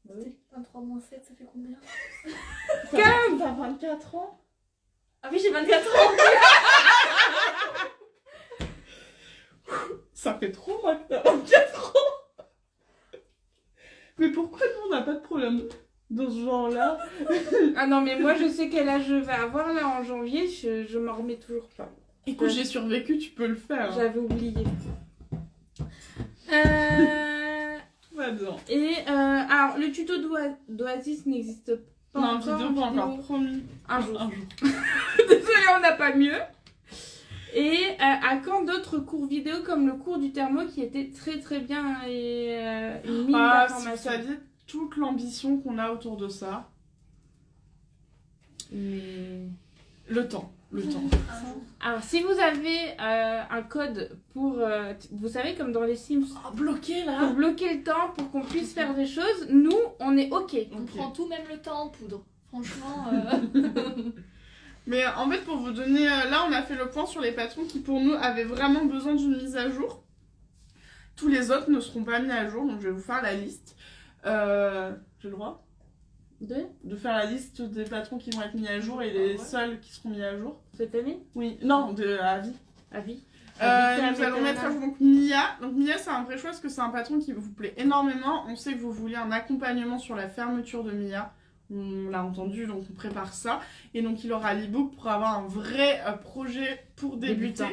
Oui. 23 moins 7, ça fait combien? T'as 24 ans? Ah oui, j'ai 24 ans. Ça fait trop maintenant, 24 ans. Mais pourquoi nous on n'a pas de problème dans ce genre-là? Ah non, mais moi je sais quel âge je vais avoir là en janvier, je m'en remets toujours pas. Écoute, j'ai survécu, tu peux le faire. J'avais oublié. Ouais, bien. Et alors, le tuto d'Oasis n'existe pas Non, encore. vidéo pas encore, promis. Un jour. Désolée, on n'a pas mieux. Et à quand d'autres cours vidéo comme le cours du thermo qui était très très bien et une mine d'informations. Si vous saviez toute l'ambition qu'on a autour de ça. Mais... Le temps. Alors, si vous avez un code pour, vous savez, comme dans les Sims, Bloqué là. pour bloquer le temps, pour qu'on puisse faire des choses, nous, on est OK. On prend tout, même le temps en poudre. Franchement. Mais en fait, pour vous donner... là, on a fait le point sur les patrons qui, pour nous, avaient vraiment besoin d'une mise à jour. Tous les autres ne seront pas mis à jour, donc je vais vous faire la liste. J'ai le droit de faire la liste des patrons qui vont être mis à jour et les seuls qui seront mis à jour. Cette année? Oui, non, à vie. À vie. Nous allons mettre à jour donc Mia. Donc Mia, c'est un vrai choix parce que c'est un patron qui vous plaît énormément. On sait que vous vouliez un accompagnement sur la fermeture de Mia. On l'a entendu, donc on prépare ça. Et donc il aura l'e-book pour avoir un vrai projet pour débuter.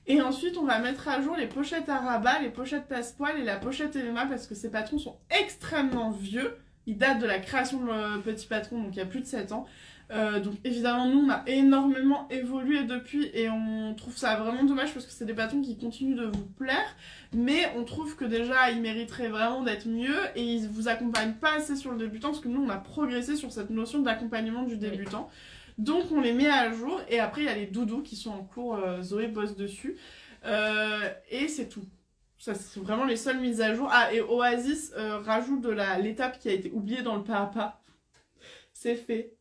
Et ensuite, on va mettre à jour les pochettes à rabat, les pochettes Passepoil et la pochette Elena parce que ces patrons sont extrêmement vieux. Ils datent de la création de Petit Patron, donc il y a plus de 7 ans. Donc évidemment, nous, on a énormément évolué depuis et on trouve ça vraiment dommage parce que c'est des patrons qui continuent de vous plaire. Mais on trouve que déjà, ils mériteraient vraiment d'être mieux et ils vous accompagnent pas assez sur le débutant parce que nous, on a progressé sur cette notion d'accompagnement du débutant. Donc on les met à jour et après, il y a les doudous qui sont en cours. Zoé bosse dessus. Et c'est tout. Ça, c'est vraiment les seules mises à jour. Ah, et Oasis rajoute de l'étape qui a été oubliée dans le pas à pas. C'est fait.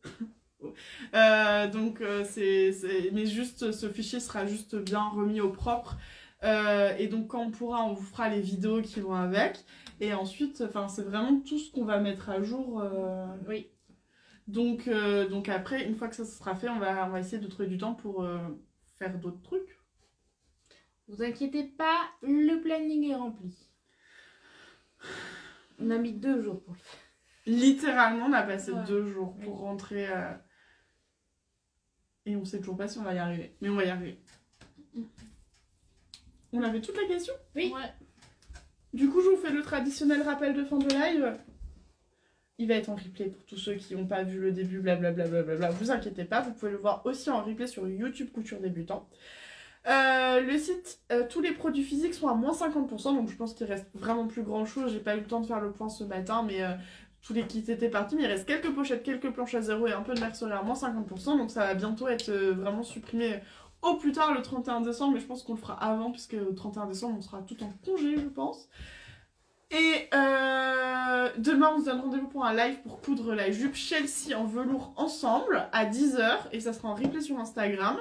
Mais juste, ce fichier sera juste bien remis au propre. Et donc, quand on pourra, on vous fera les vidéos qui vont avec. Et ensuite, c'est vraiment tout ce qu'on va mettre à jour. Oui. Donc après, une fois que ça sera fait, on va essayer de trouver du temps pour faire d'autres trucs. Vous inquiétez pas, le planning est rempli. On a mis 2 jours pour le faire. Littéralement, on a passé Ouais. 2 jours pour rentrer. Et on sait toujours pas si on va y arriver. Mais on va y arriver. On avait toutes les questions. Oui. Ouais. Du coup, je vous fais le traditionnel rappel de fin de live. Il va être en replay pour tous ceux qui n'ont pas vu le début, blablabla. Vous inquiétez pas, vous pouvez le voir aussi en replay sur YouTube Couture Débutant. Le site, tous les produits physiques sont à moins 50%, donc je pense qu'il reste vraiment plus grand chose. J'ai pas eu le temps de faire le point ce matin, mais tous les kits étaient partis. Mais il reste quelques pochettes, quelques planches à zéro et un peu de mercerie à moins 50%, donc ça va bientôt être vraiment supprimé au plus tard le 31 décembre, mais je pense qu'on le fera avant, puisque le 31 décembre on sera tout en congé, je pense. Et demain, on se donne rendez-vous pour un live pour coudre la jupe Chelsea en velours ensemble à 10h. Et ça sera en replay sur Instagram.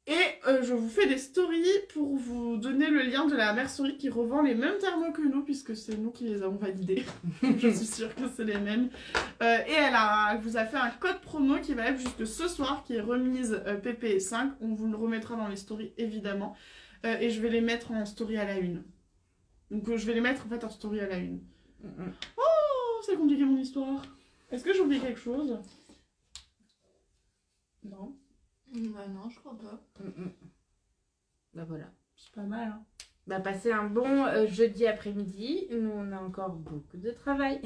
Et je vous fais des stories pour vous donner le lien de la mercerie qui revend les mêmes thermos que nous, puisque c'est nous qui les avons validés. Je suis sûre que c'est les mêmes. Et elle vous a fait un code promo qui va être jusque ce soir, qui est remise PP5. On vous le remettra dans les stories, évidemment. Et je vais les mettre en story à la une. Donc je vais les mettre en fait en story à la une. Oh, c'est compliqué mon histoire. Est-ce que j'ai oublié quelque chose? Non. Bah non, je crois pas. Bah voilà. C'est pas mal, hein. Bah passez un bon jeudi après-midi. Nous on a encore beaucoup de travail.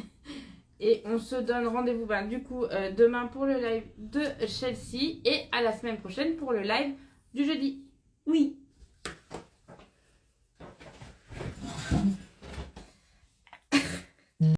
Et on se donne rendez-vous du coup demain pour le live de Chelsea et à la semaine prochaine pour le live du jeudi. Oui.